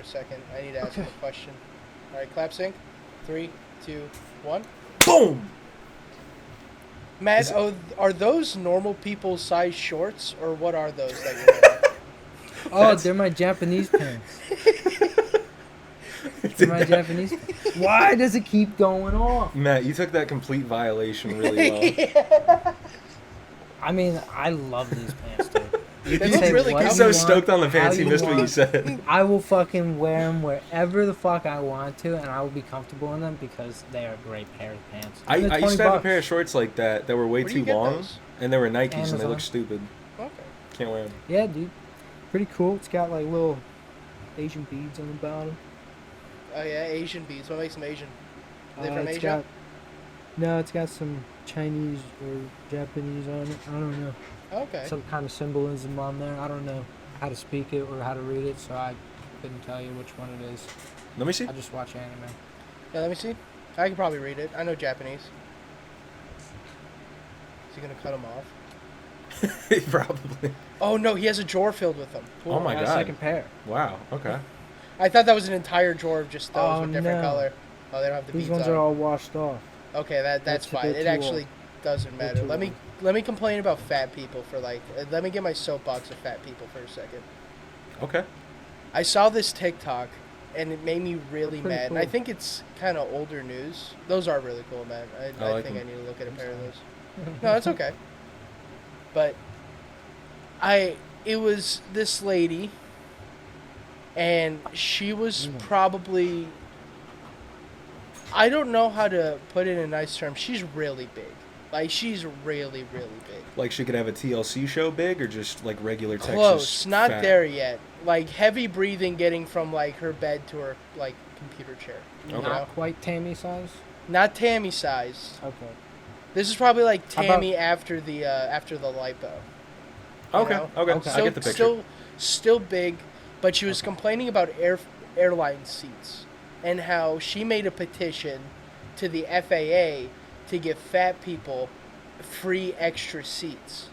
a second. I need to ask him a question. All right, clap sync. 3, 2, 1. Boom! Matt, are those normal people size shorts, or what are those that you're wearing? Oh, they're my Japanese pants. They're my Japanese pants. Why does it keep going off? Matt, you took that complete violation really well. I mean, I love these pants, dude. You They can look say really what good. He's you so want, stoked on the how pants, he missed what you want. said. I will fucking wear them wherever the fuck I want to, and I will be comfortable in them because they are a great pair of pants. I They're used to have a $20. pair of shorts like that were way Where do you too get long, those? and they were Nikes, and they Amazon. looked stupid. Okay. Can't wear them. Yeah, dude. Pretty cool. It's got like little Asian beads on the bottom. Oh yeah, Asian beads. What makes them Asian? Are they from It's Asia? No, it's got some Chinese or Japanese on it. I don't know. Okay. Some kind of symbolism on there. I don't know how to speak it or how to read it, so I couldn't tell you which one it is. Let me see. I just watch anime. Yeah, let me see. I can probably read it. I know Japanese. Is he gonna cut them off? Probably. Oh no, he has a drawer filled with them. Oh my Got a god. second pair. Wow. Okay. I thought that was an entire drawer of just those Oh, with different no. color. Oh, they don't have the These beads ones on. are all washed off. Okay, that's That's- fine. they're It too actually doesn't They're matter. too Let me complain about fat people for like. Let me get my soapbox of fat people for a second. Okay. I saw this TikTok, and it made me really They're pretty mad. And I cool. think it's kind of older news. Those are really cool, man. I like think I them. need to look at a I'm pair of sorry. those. No, it's okay. But it was this lady, and she was probably, I don't know how to put it in nice terms. She's really big. Like, she's really, really big. Like she could have a TLC show big, or just like regular Texas. Close. Not fat? there yet. Like, heavy breathing getting from, like, her bed to her, like, computer chair. You Okay. know? Not quite Tammy size. Not Tammy size. Okay. This is probably like How about- Tammy after the lipo. You Okay. know? Okay. Okay. I get the picture. Still big, but she was Okay. complaining about airline seats and how she made a petition to the FAA to give fat people free extra seats.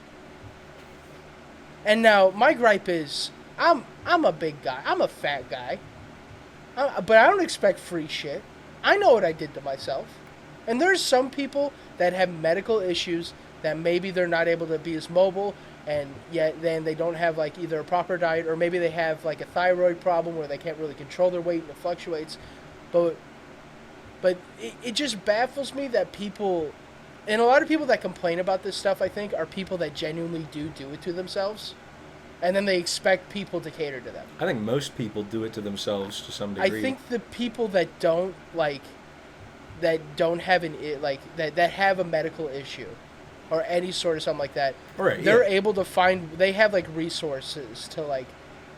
And now my gripe is I'm a big guy. I'm a fat guy. But I don't expect free shit. I know what I did to myself. And there's some people that have medical issues that maybe they're not able to be as mobile, and yet then they don't have like either a proper diet, or maybe they have like a thyroid problem where they can't really control their weight and it fluctuates. But it just baffles me that people, and a lot of people that complain about this stuff, I think, are people that genuinely do it to themselves. And then they expect people to cater to them. I think most people do it to themselves to some I degree. think the people that don't have that have a medical issue or any sort of something like that, Right, they're yeah. able to they have like resources to like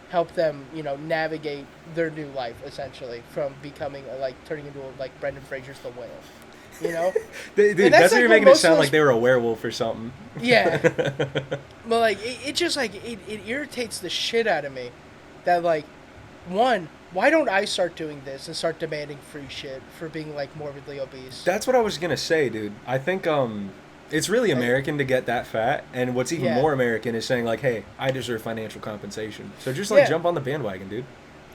help them, navigate their new life essentially from becoming turning into like Brendan Fraser's The Whale. Dude, And that's that's what like you're what making it most of sound those- like they were a werewolf or something. Yeah. But like it just like it irritates the shit out of me that like, one, why don't I start doing this and start demanding free shit for being like morbidly obese? That's what I was gonna say, dude. I think it's really American to get that fat, and what's even Yeah. more American is saying like, "Hey, I deserve financial compensation." So just like Yeah. jump on the bandwagon, dude.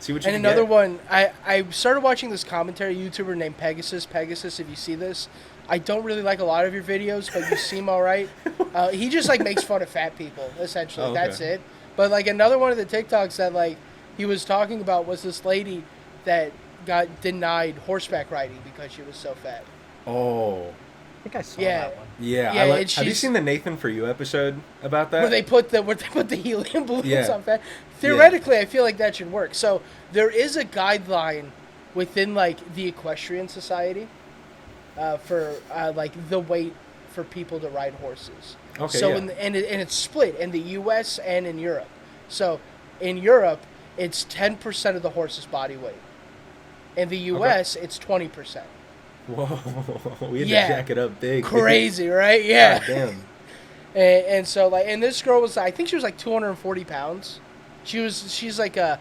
See what you And can another get. one, I started watching this commentary YouTuber named Pegasus. Pegasus, if you see this, I don't really like a lot of your videos, but you seem all right. He just like makes fun of fat people, essentially. Oh, okay. That's it. But like another one of the TikToks that like he was talking about was this lady that got denied horseback riding because she was so fat. Oh, I think I saw Yeah. that one. yeah. Yeah, and have you she's- seen the Nathan For You episode about that? Where they put the helium balloons Yeah. on fat. Theoretically, I feel like that should work. So there is a guideline within like the Equestrian Society for like the weight for people to ride horses. Okay, So yeah. and it's split in the U.S. and in Europe. So in Europe, it's 10% of the horse's body weight. In the U.S., it's 20%. Whoa, we had Yeah. to jack it up big. Crazy, right? Yeah. God damn. And so like, and this girl was, I think she was like 240 pounds. She's like a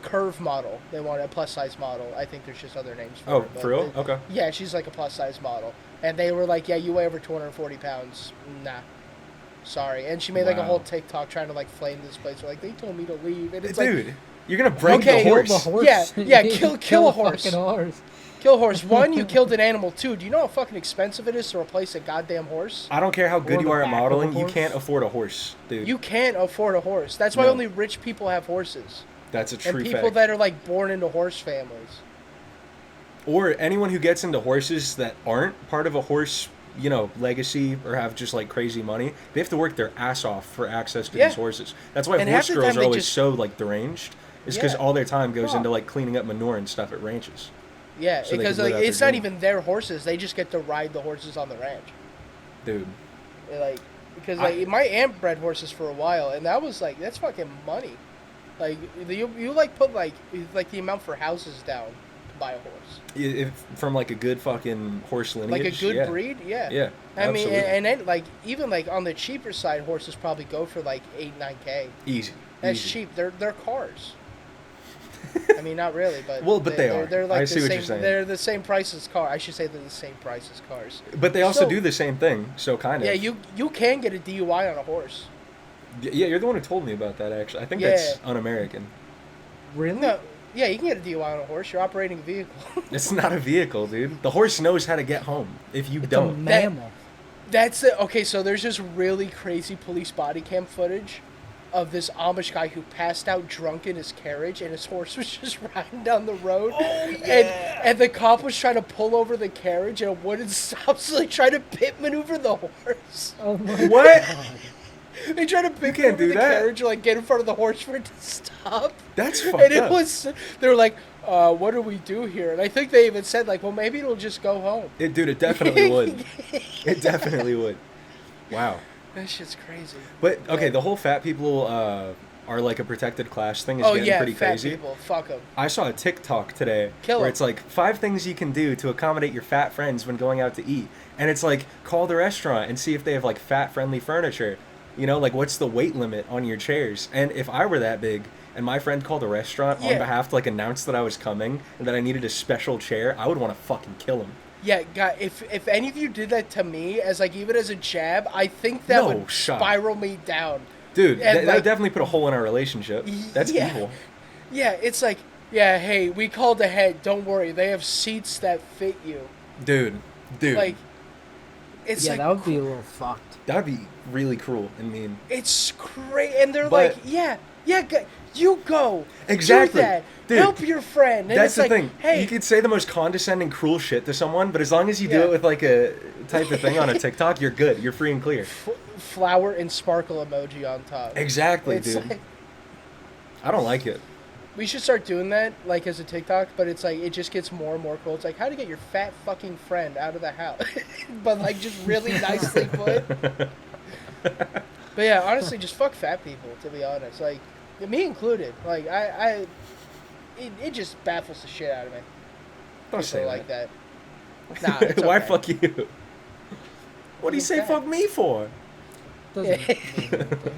curve model. They want a plus size model. I think there's just other names for Oh, her. but for real? Okay. Yeah, she's like a plus size model. And they were like, yeah, you weigh over 240 pounds. Nah. Sorry. And she made like a Wow. whole TikTok trying to like flame this place. Like, they told me to leave. And it's Dude. like, You're gonna break Okay, the Kill horse. the horse. Yeah, kill a horse. fucking horse. Kill a horse. One, you killed an animal. Two, do you know how fucking expensive it is to replace a goddamn horse? I don't care how good Or you the are at back of a modeling, you horse. can't afford a horse, dude. You can't afford a horse. That's why No. only rich people have horses. That's a true And people fact. that are like born into horse families. Or anyone who gets into horses that aren't part of a horse, legacy or have just like crazy money, they have to work their ass off for access to Yeah. these horses. That's why And half horse the girls time are they always just- so like deranged. Is because Yeah. all their time goes Well- into like cleaning up manure and stuff at ranches. Yeah, So they because could live like out it's their not dream. even their horses. They just get to ride the horses on the ranch. Dude. Like because like my aunt bred horses for a while, and that was like that's fucking money. Like you like put like the amount for houses down to buy a horse. If from like a good fucking horse lineage. Like a good yeah. breed, yeah. Yeah. I mean, absolutely. and then like even like on the cheaper side, horses probably go for like 8-9K. Easy. That's easy. cheap. They're cars. I mean, not really, but Well, but they are. They're like I the see what same. you're saying. They're the same price as cars. I should say they're the same price as cars. But they also So- do the same thing, so kind of. Yeah, you can get a DUI on a horse. Yeah, you're the one who told me about that. Actually, I think Yeah. that's un-American. Really? No, yeah, you can get a DUI on a horse. You're operating a vehicle. It's not a vehicle, dude. The horse knows how to get home. If you It's a don't, mammal. That's it. Okay, so there's this really crazy police body cam footage of this Amish guy who passed out drunk in his carriage, and his horse was just riding down the road. Oh, yeah. And the cop was trying to pull over the carriage, and it wouldn't stop, so they tried to pit maneuver the horse. Oh my What? God. They tried to pit can't maneuver do the that. carriage, and, like get in front of the horse for it to stop. That's fucked And it up. was, they were like, what do we do here? And I think they even said, like, well, maybe it'll just go home. Dude, it definitely would. It definitely would. Wow. That shit's crazy. But okay, Yeah. the whole fat people are like a protected class thing is Oh, getting yeah, pretty fat crazy. people. Fuck them. I saw a TikTok today Kill where 'em. it's like 5 things you can do to accommodate your fat friends when going out to eat. And it's like call the restaurant and see if they have like fat friendly furniture. Like what's the weight limit on your chairs? And if I were that big and my friend called a restaurant on Yeah. behalf to like announce that I was coming and that I needed a special chair, I would want to fucking kill him. Yeah, God, if any of you did that to me, as like even as a jab, I think that No would shot. spiral me down. Dude, And, that like- would definitely put a hole in our relationship. That's Yeah. evil. Yeah, it's like, yeah, hey, we called ahead. Don't worry, they have seats that fit you. Dude. Like, it's Yeah, like that would be a little fucked. That'd be really cruel and mean. it's great, and they're But- like, yeah, you go, Exactly. do that, Dude, help your friend. And That's it's the like, thing. Hey, You could say the most condescending, cruel shit to someone, but as long as you do Yeah. it with like a type of thing on a TikTok, you're good. You're free and clear. flower and sparkle emoji on top. Exactly, It's dude. like, I don't like it. we should start doing that, like as a TikTok, but it's like it just gets more and more cool. It's like how to get your fat fucking friend out of the house, but like just really nicely put. But yeah, honestly, just fuck fat people. To be honest, like me included. Like it just baffles the shit out of me. Don't People say like that. that. Nah, it's Why okay. fuck you? What do you say Okay. fuck me for? Doesn't mean anything.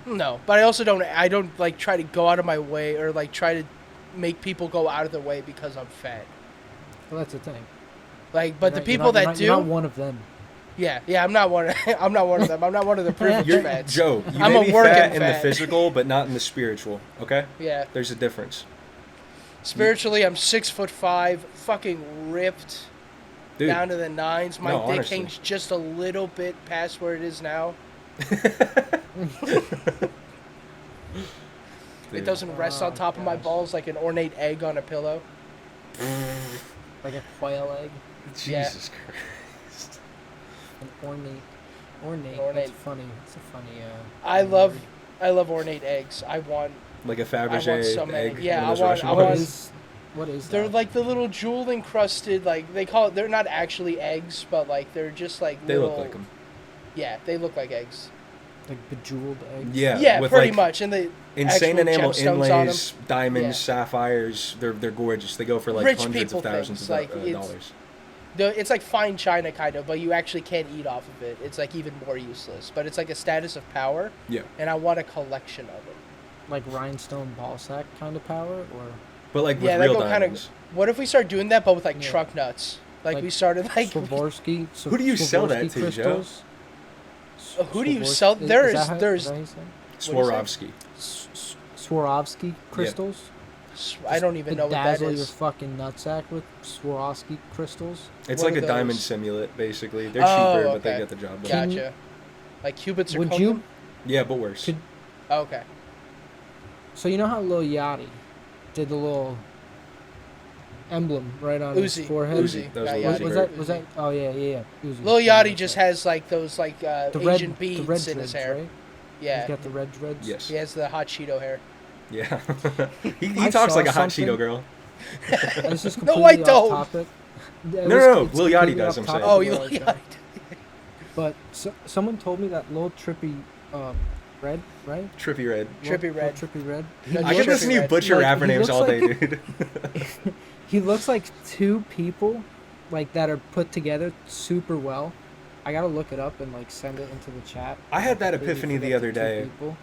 No, but I also don't. I don't like try to go out of my way or like try to make people go out of their way because I'm fat. Well, that's the thing. Like, but the You're people not- that you're not- do, You're not one of them. yeah, I'm not one. I'm not one of them. I'm not one of the privileged You're fats. Joe. You I'm may a be working fat in the fat. physical, but not in the spiritual. Okay? Yeah, There's a difference, spiritually, I'm 6'5", fucking ripped dude. down to the nines. My No, dick honestly. hangs just a little bit past where it is now. It Dude. doesn't rest on Oh, top of my gosh. balls like an ornate egg on a pillow. Like a quail egg. Yeah. Jesus Christ. An ornate. Ornate. Ornate. That's funny. It's a funny. I word. love ornate eggs. I want. Like a I want Fabergé so many. egg. Yeah, one of those I want- Russian I What want- ones. What is They're that? like the little jewel encrusted, like they call it. They're not actually eggs, but like they're just like They little. look like them. Yeah, they look like eggs. Like bejeweled eggs. Yeah. Yeah, with pretty like much. And the insane actual enamel gemstones on 'em. inlays, diamonds, Yeah. sapphires. They're gorgeous. They go for like Rich hundreds people of thousands things, of like, it's- dollars. It's like fine china kind of, but you actually can't eat off of it. It's like even more useless. But it's like a status of power, Yeah. and I want a collection of it. Like rhinestone ball sack kind of power, or But like with Yeah, they real go kind diamonds. of. What if we start doing that, but with like Yeah. truck nuts? Like, Like we started like. Swarovski. Who do you sell that to, Joe? crystals? Who do you Swarovski- sell? There that is- how- there's- that how you say it? What do you Swarovski. Swarovski crystals. I don't even know what that Bedazzle your is. fucking nutsack with Swarovski crystals. It's What like are a diamond those? simulant, basically. They're Oh, cheaper, but they okay. get the job done. Can you- Gotcha. Like Cubit Would zirconium? you? Yeah, but worse. Could- Oh, okay. So you know how Lil Yachty did the little emblem right on his Uzi. forehead? Uzi. That was Yeah, Lil yeah. Uzi Was Vert. that? Was that? Oh yeah. Uzi. Lil Yeah, Yachty that's just right. has like those like the Asian red, beads the red in his dreads, hair. Right? Yeah. He's got the red dreads. Yes. He has the hot Cheeto hair. Yeah. he I talks saw like a hot something- Cheeto girl. It's just No, completely I don't. off topic. No, Lil Yachty does, I'm saying. Oh, you you Lil Yachty. But someone told me that Lil Trippy Red, right? Trippy Red. Trippy Red. Trippy Red. No, I get Trippy listening to Red. butcher Like, rapper he names looks all day, like- dude. He looks like two people, like that are put together super well. I gotta look it up and like send it into the chat. I had that Completely epiphany the forget other two day. people.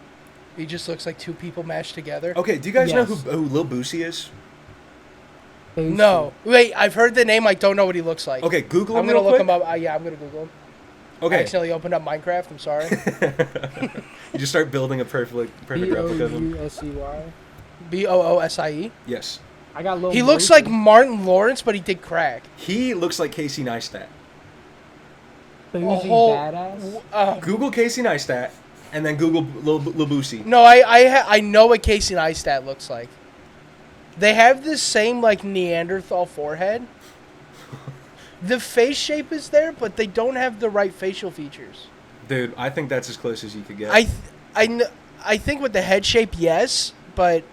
He just looks like two people mashed together. Okay, do you guys know Yes. who Lil Boosie is? No. Wait, I've heard the name. I don't know what he looks like. Okay, Google him I'm gonna real look quick. him up. Yeah, I'm gonna Google him. I Okay. accidentally opened up Minecraft. I'm sorry. You just start building a perfect replica of him. Bousey. Boosie. Yes. I got Lil. He looks Boosey. like Martin Lawrence, but he did crack. He looks like Casey Neistat. Boosey whole- badass. Google Casey Neistat, and then Google Lil Boosie. No, I know what Casey Neistat looks like. They have this same like Neanderthal forehead. The face shape is there, but they don't have the right facial features. Dude, I think that's as close as you could get. I think with the head shape, yes, but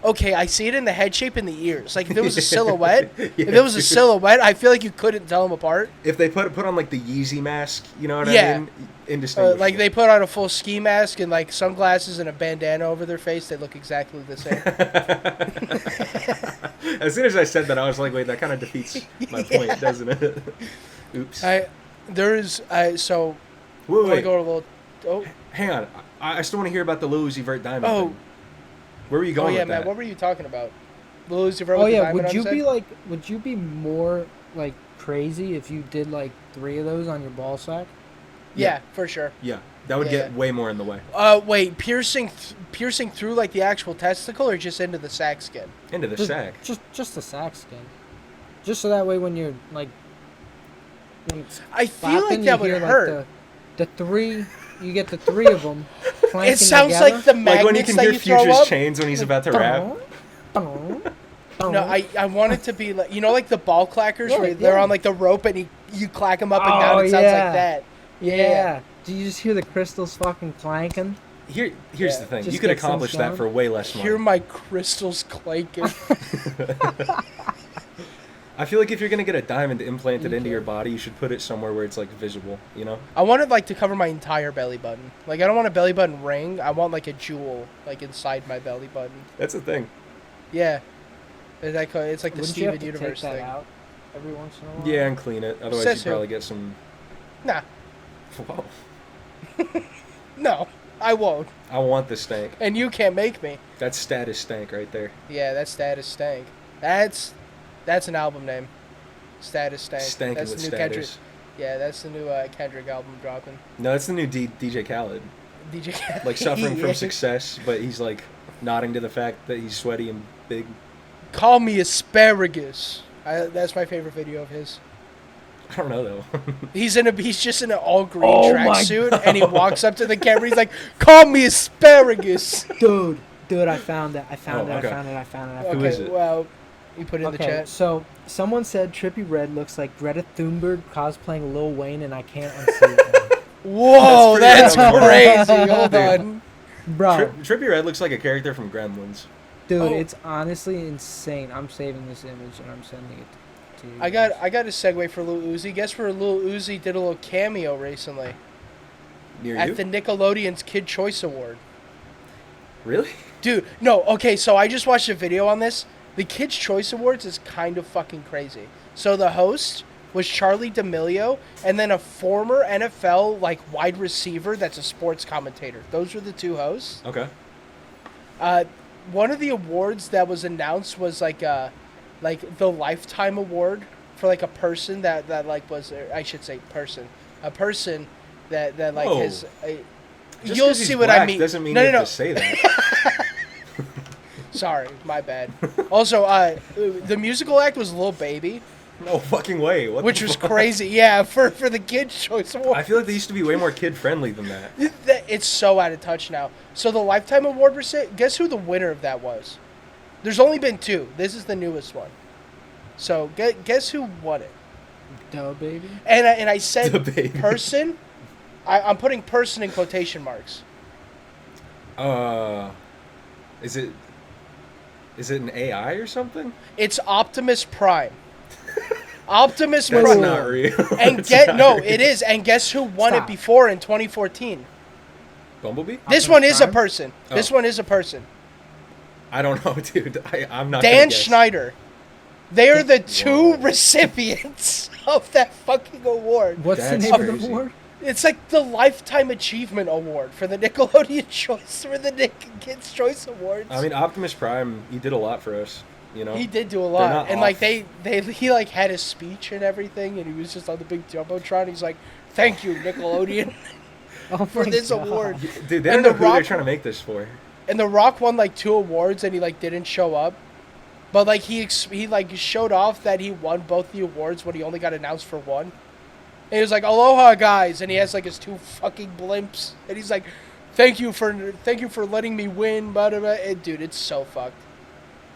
okay, I see it in the head shape and the ears. Like if it was a silhouette, Yeah, if it was a dude. silhouette, I feel like you couldn't tell them apart. If they put on like the Yeezy mask, you know what Yeah. I mean? Indistinguishable. Like they put on a full ski mask and like sunglasses and a bandana over their face, they look exactly the same. As soon as I said that, I was like, wait, that kind of defeats my point, doesn't it? Oops. So Wait, I want to wait. go to a little. Oh, Hang on. I still want to hear about the Lil Uzi Vert diamond Oh. thing. Where were you oh going yeah, with man. that? What were you talking about? Lil Uzi Vert Oh with the yeah, diamond would on you his be head? like? Would you be more like crazy if you did like 3 of those on your ball sack? Yeah, for sure. Yeah, that would Yeah. get way more in the way. Wait, piercing through like the actual testicle or just into the sack skin? Into the Just, sack. just the sack skin. Just so that way when you're like, when it's I feel flapping, like that you would hear, hurt. Like, the 3, you get the 3 of them. It sounds like the magnets Like when you can that hear you throw Future's up. chains when he's about to rap. No, I want it to be like like the ball clackers Yeah, where they're yeah. on like the rope and you clack them up and Oh, down. It sounds yeah. like that. Yeah. Do you just hear the crystals fucking clanking? Here's Yeah, the thing. just You could get some accomplish that sound. for way less money. Hear my crystals clanking. I feel like if you're gonna get a diamond implanted You into can. your body, you should put it somewhere where it's like visible. You know? I want it like to cover my entire belly button. Like I don't want a belly button ring. I want like a jewel like inside my belly button. That's the thing. Yeah. It's like the Wouldn't you Steven have to Universe take that thing. out every once in a while? Yeah, and clean it. Otherwise, Says you'd who? probably get some. Nah, Whoa. no, I won't. I want the stank. And you can't make me. That's status stank right there. Yeah, that's Status Stank. That's an album name. Status Stank. Stanking That's with the new Kendrick. status. Yeah, that's the new Kendrick album dropping. No, that's the new DJ Khaled. DJ Khaled. Like suffering from Yeah. success, but he's like nodding to the fact that he's sweaty and big. Call me asparagus. That's my favorite video of his. I don't know though. He's just in an all green Oh my tracksuit, and he walks up to the camera. He's like, "Call me asparagus." Dude, I found it. I found Oh, it. okay. I found it. I found it. I Who found Okay, is it? well, you put it in the Okay, chat. so someone said Trippy Red looks like Greta Thunberg cosplaying Lil Wayne, and I can't unsee it. Whoa, That's that's pretty crazy. random. Hold Dude. on. Bro, Trippy Red looks like a character from Gremlins. dude, Oh. it's honestly insane. I'm saving this image and I'm sending it to you. I got a segue for Lil Uzi. Guess where Lil Uzi did a little cameo recently Near at you? the Nickelodeon's Kid Choice Award. Really? Dude, no, okay, so I just watched a video on this. The Kids' Choice Awards is kind of fucking crazy. So the host was Charlie D'Amelio, and then a former NFL like wide receiver that's a sports commentator. Those were the two hosts. Okay. One of the awards that was announced was like the Lifetime Award for like a person that like was, or I should say person, a person that like Whoa. has. Just You'll 'cause he's see what I black mean. Doesn't mean No, you no, have no. to say that. Sorry, my bad. Also, the musical act was Lil Baby, No fucking way. What which the was fuck? crazy. Yeah, for the Kids' Choice Award. I feel like they used to be way more kid friendly than that. It's so out of touch now. So the Lifetime Award guess who the winner of that was? There's only been 2. This is the newest one. So guess who won it? Duh, baby. And I said The baby. person. I'm putting person in quotation marks. Is it an AI or something? It's Optimus Prime. Optimus That's Prime. not real. And That's get not no, real. it is. And guess who won it Stop. before in 2014? Bumblebee? This Optimus one is a Prime? person. This Oh. one is a person. I don't know, dude. I'm not. gonna Dan guess. Schneider. They are the 2 Whoa. recipients of that fucking award. What's the That's name of crazy. the award? It's like the Lifetime Achievement Award for the Nickelodeon Choice for the Kids Choice Awards. I mean, Optimus Prime. He did a lot for us. You know. he did do a They're lot, not and like off. he like had his speech and everything, and he was just on the big jumbotron. He's like, "Thank you, Nickelodeon, Oh for my this God. award." Dude, they And don't know The who they're Rock- trying to make this for. And The Rock won like 2 awards, and he like didn't show up. But like he like showed off that he won both the awards when he only got announced for one. And he was like, "Aloha, guys," and he has like his 2 fucking blimps, and he's like, thank you for letting me win." Blah, blah, blah. And, dude, it's so fucked.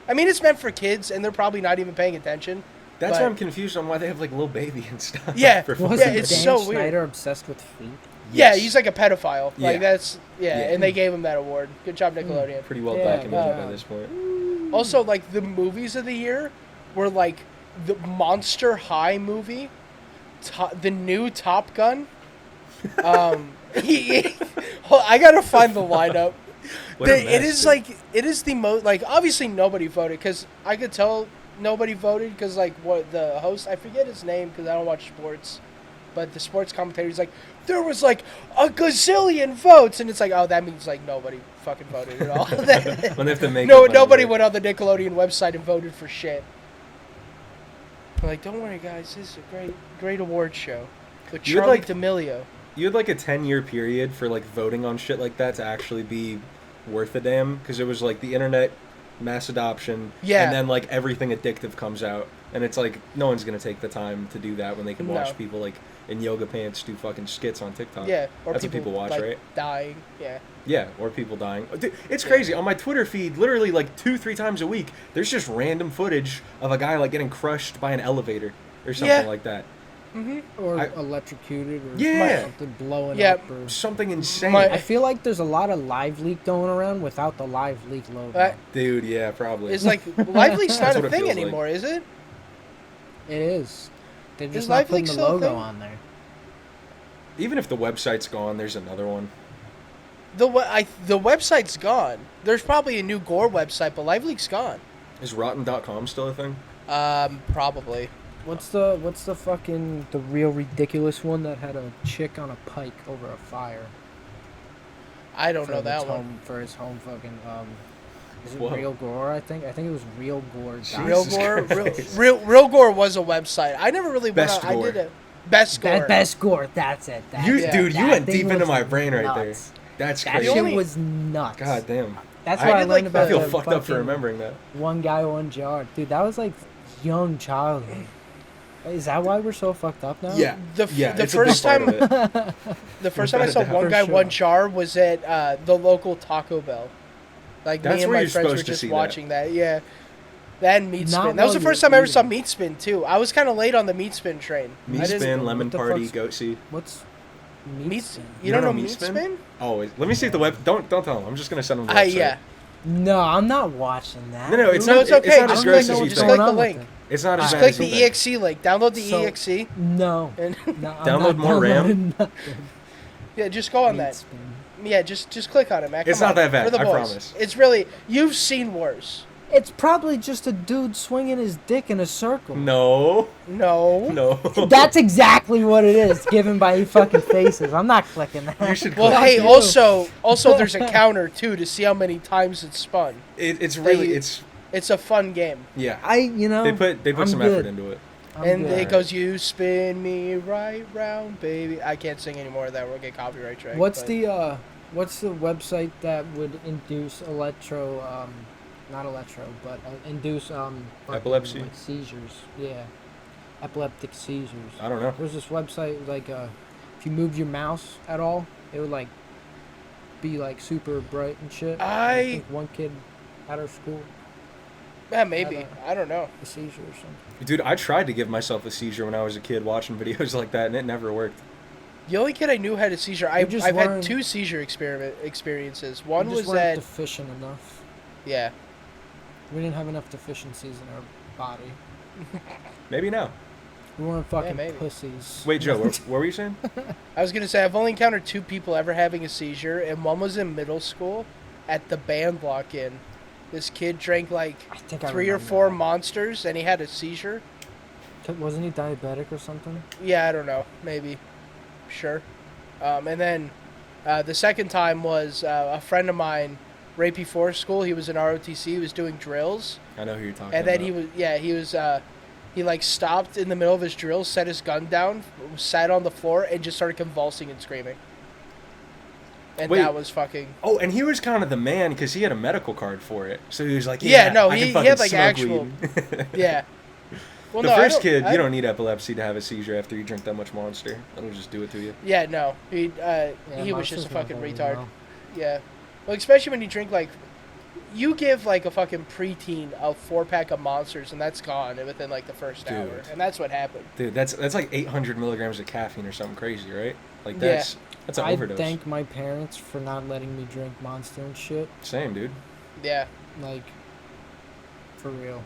I mean, it's meant for kids, and they're probably not even paying attention. That's But- why I'm confused on why they have like Lil Baby and stuff. Yeah. For Wasn't fucking- it's Dan so weird. Schneider obsessed with feet? Yeah, Yes. he's like a pedophile. Yeah. Like that's Yeah. and they gave him that award. Good job, Nickelodeon. pretty well Yeah, documented yeah. by this point. Also, like the movies of the year were like the Monster High movie, the new Top Gun. I gotta find the lineup. What a It mess, is dude. like it is the most like obviously nobody voted because I could tell nobody voted because like what the host I forget his name because I don't watch sports, but the sports commentator he's like there was like a gazillion votes and it's like oh that means like nobody fucking voted at all. When they have to make No, up on nobody it. went on the Nickelodeon website and voted for shit. They're like, don't worry, guys, this is a great award show with You would Charlie like- D'Amelio. You had like a 10-year period for like voting on shit like that to actually be worth a damn because it was like the internet, mass adoption, Yeah. and then like everything addictive comes out, and it's like no one's gonna take the time to do that when they can watch No. people like in yoga pants do fucking skits on TikTok. Yeah, or That's what people watch, like, right? Dying. Yeah. Yeah, or people dying. Dude, it's Yeah. crazy. On my Twitter feed, literally like 2-3 times a week, there's just random footage of a guy like getting crushed by an elevator or something Yeah. like that. Or I- electrocuted or Yeah. something blowing Yeah. up. Or... Something insane. My- I feel like there's a lot of Live Leak going around without the Live Leak logo. Dude, yeah, probably. It's like Lively's not That's what a it thing feels like. anymore, is it? It is. They're Is just not Live putting Leak the still a logo thing? on there. Even if the website's gone, there's another one. The website's gone. There's probably a new Gore website, but Lively's gone. Is Rotten.com still a thing? Probably. What's the fucking the real ridiculous one that had a chick on a pike over a fire? I don't for know its that one. home, for his home fucking is it Whoa. Real Gore? I think it was Real Gore. Real Jesus Gore, Christ. Real Gore was a website. I never really went Best on. Gore. I did a Best Gore. Best Gore. That's it. That's You, it. dude, you That went thing deep into was my brain right nuts. there. That's That crazy. shit only- was nuts. God damn. That's I what I, did, learned like, about I feel the fucked up for fucking remembering that. One guy, one jar. Dude, that was like young childhood. Is that why we're so fucked up now? Yeah. The yeah, the it's a big first part time of it. the first time I Without saw a doubt. One For Guy sure. One Jar was at the local Taco Bell. Like That's me and where my you're friends were supposed to just see that. watching that. Yeah. That and Meat Not Spin. That was the while first you're time I ever saw eating. Meat Spin too. I was kind of late on the Meat Spin train. Meat I didn't- Spin, Lemon what the Party, fuck's- Goat Seed. What's Meat. meat? You don't know Meat Spin? Oh, let me see if the web. Don't tell them. I'm just gonna send them the website. Yeah. No, I'm not watching that. No, it's No, not. it's okay. It's not Just as click gross the- as you just think. click the link. It's not as Just bad click as you the think. EXE link. Download the So- EXE. No. And No, I'm Download not more RAM? downloading nothing. yeah, just go on Meat that. Spin. Yeah, just click on it, man. It's Come not on. that bad, For the I boys. promise. It's really you've seen worse. It's probably just a dude swinging his dick in a circle. No, No. no. That's exactly what it is, given by you fucking faces. I'm not clicking that. You should Well, click hey, it. also there's a counter too to see how many times it's spun. It's really They- it's It's a fun game. yeah. Know, They put I'm some good. effort into it. I'm And good. it goes, you spin me right round, baby. I can't sing anymore of that. We'll get copyright strike. What's but- the website that would induce not electro, but induce fucking, Epilepsy? like seizures. Yeah, epileptic seizures. I don't know. There was this website like if you moved your mouse at all, it would like be like super bright and shit. I think one kid at our school Yeah, maybe. had I don't know. a seizure or something. Dude, I tried to give myself a seizure when I was a kid watching videos like that, and it never worked. The only kid I knew had a seizure. I've just had weren't- 2 seizure experiences. We One just was weren't that. deficient enough. Yeah. We didn't have enough deficiencies in our body. Maybe now. We weren't fucking maybe. pussies. Wait, Joe, what were you saying? I was gonna say I've only encountered 2 people ever having a seizure, and one was in middle school, at the band lock-in. This kid drank like I think I 3 or remember 4 that. monsters, and he had a seizure. Wasn't he diabetic or something? Yeah, I don't know. Maybe. Sure. And then the second time was a friend of mine, right before school. He was in ROTC. He was doing drills, I know who you're talking and about. then he was he like stopped in the middle of his drill, set his gun down, sat on the floor, and just started convulsing and screaming. And Wait. that was fucking. Oh, and he was kind of the man because he had a medical card for it. So he was like, Yeah, no, I he can fucking had, like, smoke actual- weed. Yeah. Well, The no, first I kid, I- you don't need epilepsy to have a seizure after you drink that much Monster. That'll just do it to you. Yeah, no. He Yeah, was just a Monster's not fucking very retard. well. Yeah. Well, especially when you drink like, you give like a fucking preteen a 4-pack of Monsters, and that's gone within like the first hour, Dude. and that's what happened. Dude, that's like 800 milligrams of caffeine or something crazy, right? Like Yeah. that's an I overdose. thank my parents for not letting me drink Monster and shit. Same, dude. Yeah. Like, for real.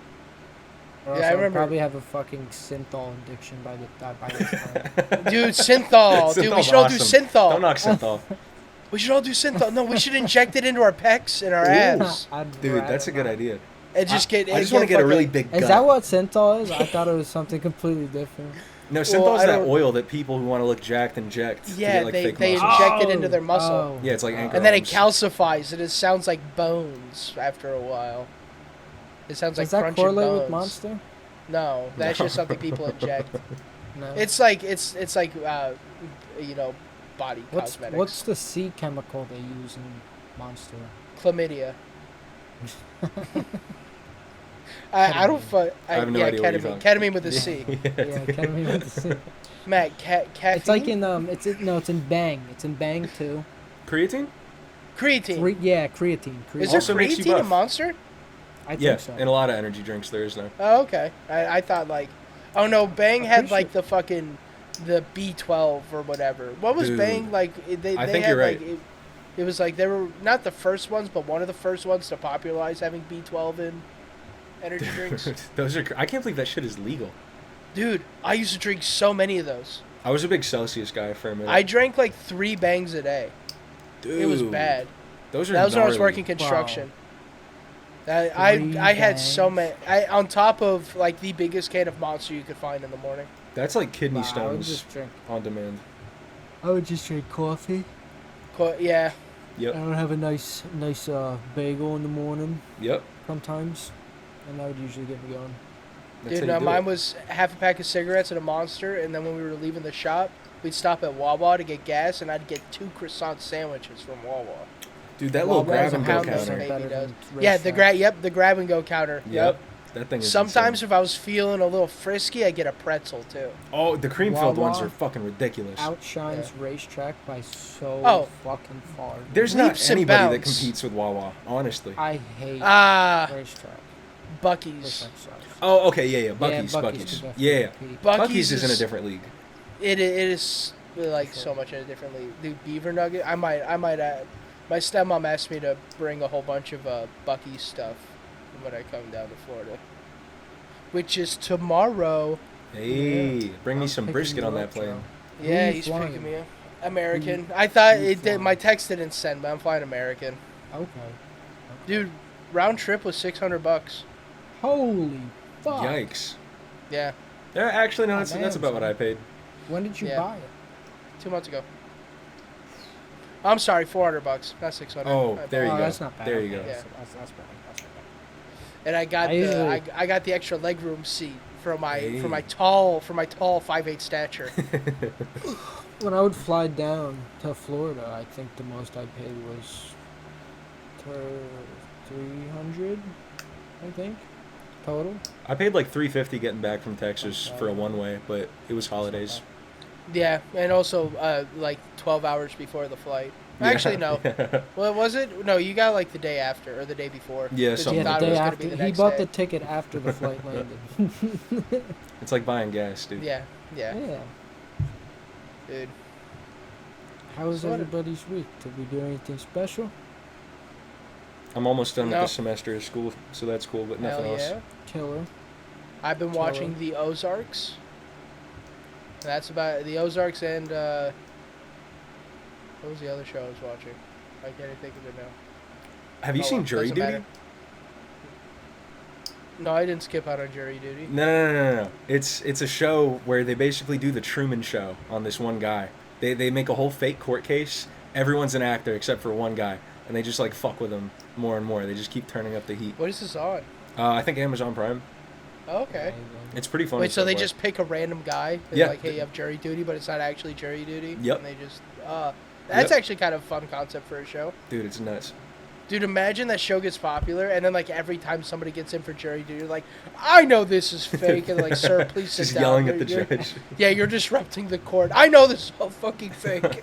Or Yeah, else I would remember- probably have a fucking synthol addiction by this time. Dude, synthol. Dude, we Synthol's should all do awesome. synthol. Don't knock synthol. We should all do synthol. No, we should inject it into our pecs and our Ooh. abs, Dude, that's a good idea. and just get. I just want to get a really big gut. Is that what synthol is? I thought it was something completely different. No, Well, synthol is I that don't- oil that people who want to look jacked inject to Yeah, get like they fake they muscles. inject it into their muscle, Oh. Yeah, it's like anchor and then it arms. calcifies, and it sounds like bones after a while. It sounds like Does that crunching correlate bones. with Monster? No, that's just something people inject. No. It's like body What's cosmetics. the C chemical they use in Monster? Chlamydia? I don't fuck. I have no yeah, idea what you're ketamine. talking- Ketamine with a C. Yeah, ketamine with the C. Matt, caffeine. It's like in it's in Bang. It's in Bang too. Creatine? creatine. Creatine. Is there Also makes you creatine in buff. Monster? I Yeah, think so. in a lot of energy drinks there is now. Oh, okay. I thought like, oh no, Bang I'm had pretty like sure- the fucking the B12 or whatever. What was Dude. Bang like? They I think had you're right. like it was like they were not the first ones, but one of the first ones to popularize having B12 in energy drinks. Those are. I can't believe that shit is legal. Dude, I used to drink so many of those. I was a big Celsius guy for a minute. I drank like 3 Bangs a day. Dude, It was bad. Those are. That was when I was gnarly. working construction. I 3 had so Bangs. many. On top of like the biggest can of Monster you could find in the morning. That's like kidney Wow, I would stones just drink. on demand. I would just drink coffee. Yeah, Yep. I would have a nice bagel in the morning Yep. sometimes, and that would usually get me going. That's dude. how you do Mine it. was half a pack of cigarettes and a Monster, and then when we were leaving the shop, we'd stop at Wawa to get gas, and I'd get 2 croissant sandwiches from Wawa. Dude, that little Wawa's grab and a go pound counter. doesn't counter. Maybe better does. than Yeah, the Racetrack. the grab and go counter. Yep. That thing is. Sometimes insane. if I was feeling a little frisky, I get a pretzel too. Oh, the cream filled ones Wawa are fucking ridiculous. Outshines Racetrack by so Oh. fucking far. There's not Leaps and anybody that bounds. competes with Wawa, honestly. I hate Bucky's. Racetrack. Racetrack sucks. Oh, okay, yeah. Bucky's. Buc-ee's Bucky's. could definitely Yeah. compete. Bucky's is in a different league. It is like Sure. so much in a different league. Dude, Beaver Nugget. I might. My stepmom asked me to bring a whole bunch of Bucky's stuff when I come down to Florida, which is tomorrow. Hey, bring me I'm some picking brisket you on that up, plane. Joe. Yeah, you he's flying? picking me up. American. I thought Who you it did. flying? My text didn't send, but I'm flying American. Okay. Dude, round trip was $600. Holy fuck. Yikes. Yeah, Yeah, actually, no, Oh, that's man, about what son. I paid. When did you Yeah. buy it? 2 months ago. I'm sorry, $400, not 600. Oh, there you Oh, go. that's not bad. There you Okay, go. Yeah. That's better. That's better. And I got I usually- I got the extra legroom seat for my Hey. tall 5'8" stature. When I would fly down to Florida, I think the most I paid was 300. I think, total. I paid like $350 getting back from Texas for a one-way, but it was holidays. Yeah, and also like 12 hours before the flight. Yeah. Actually, no. Well, was it? No, you got like the day after or the day before. Yeah, 'Cause something you Yeah, like thought the it day was gonna after. be the He next bought day. the ticket after the flight landed. It's like buying gas, dude. Yeah, yeah, Yeah. dude. How was So what- everybody's week? Did we do anything special? I'm almost done with No. the semester of school, so that's cool, but nothing Hell else. yeah. Killer. I've been Killer. watching the Ozarks. That's about the Ozarks and what was the other show I was watching? I can't even think of it now. Have you Oh, seen well, Jury doesn't Duty? matter. No, I didn't skip out on Jury Duty. No. It's a show where they basically do the Truman Show on this one guy. They make a whole fake court case. Everyone's an actor except for one guy, and they just like fuck with him more and more. They just keep turning up the heat. What is this on? I think Amazon Prime. Oh, okay. It's pretty funny. Wait, so they far. just pick a random guy? They're Yeah. like, hey, you have jury duty, but it's not actually jury duty? Yep. And they just, that's Yep. actually kind of a fun concept for a show. Dude, it's nuts. Dude, imagine that show gets popular, and then, like, every time somebody gets in for jury duty, you're like, I know this is fake, and, like, sir, please sit Just down. yelling at the You're- judge. Yeah, you're disrupting the court. I know this is all fucking fake.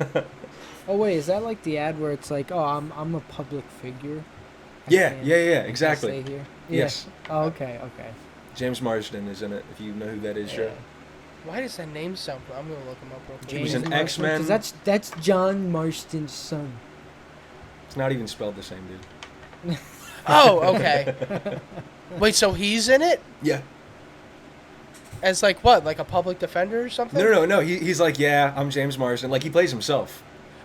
Oh wait, is that like the ad where it's like, oh, I'm a public figure? I Yeah, can't- yeah, I can't exactly. stay here. Yes. Yeah. Oh, okay, okay. James Marsden is in it, if you know who that is, Joe. Yeah. Why does that name sound? I'm gonna look him up real quick. He was in Marsden, X-Men. 'cause that's John Marston's son. It's not even spelled the same, dude. Oh, okay. Wait, so he's in it Yeah. as like what, like a public defender or something? No. He's like, yeah, I'm James Marsden. Like, he plays himself.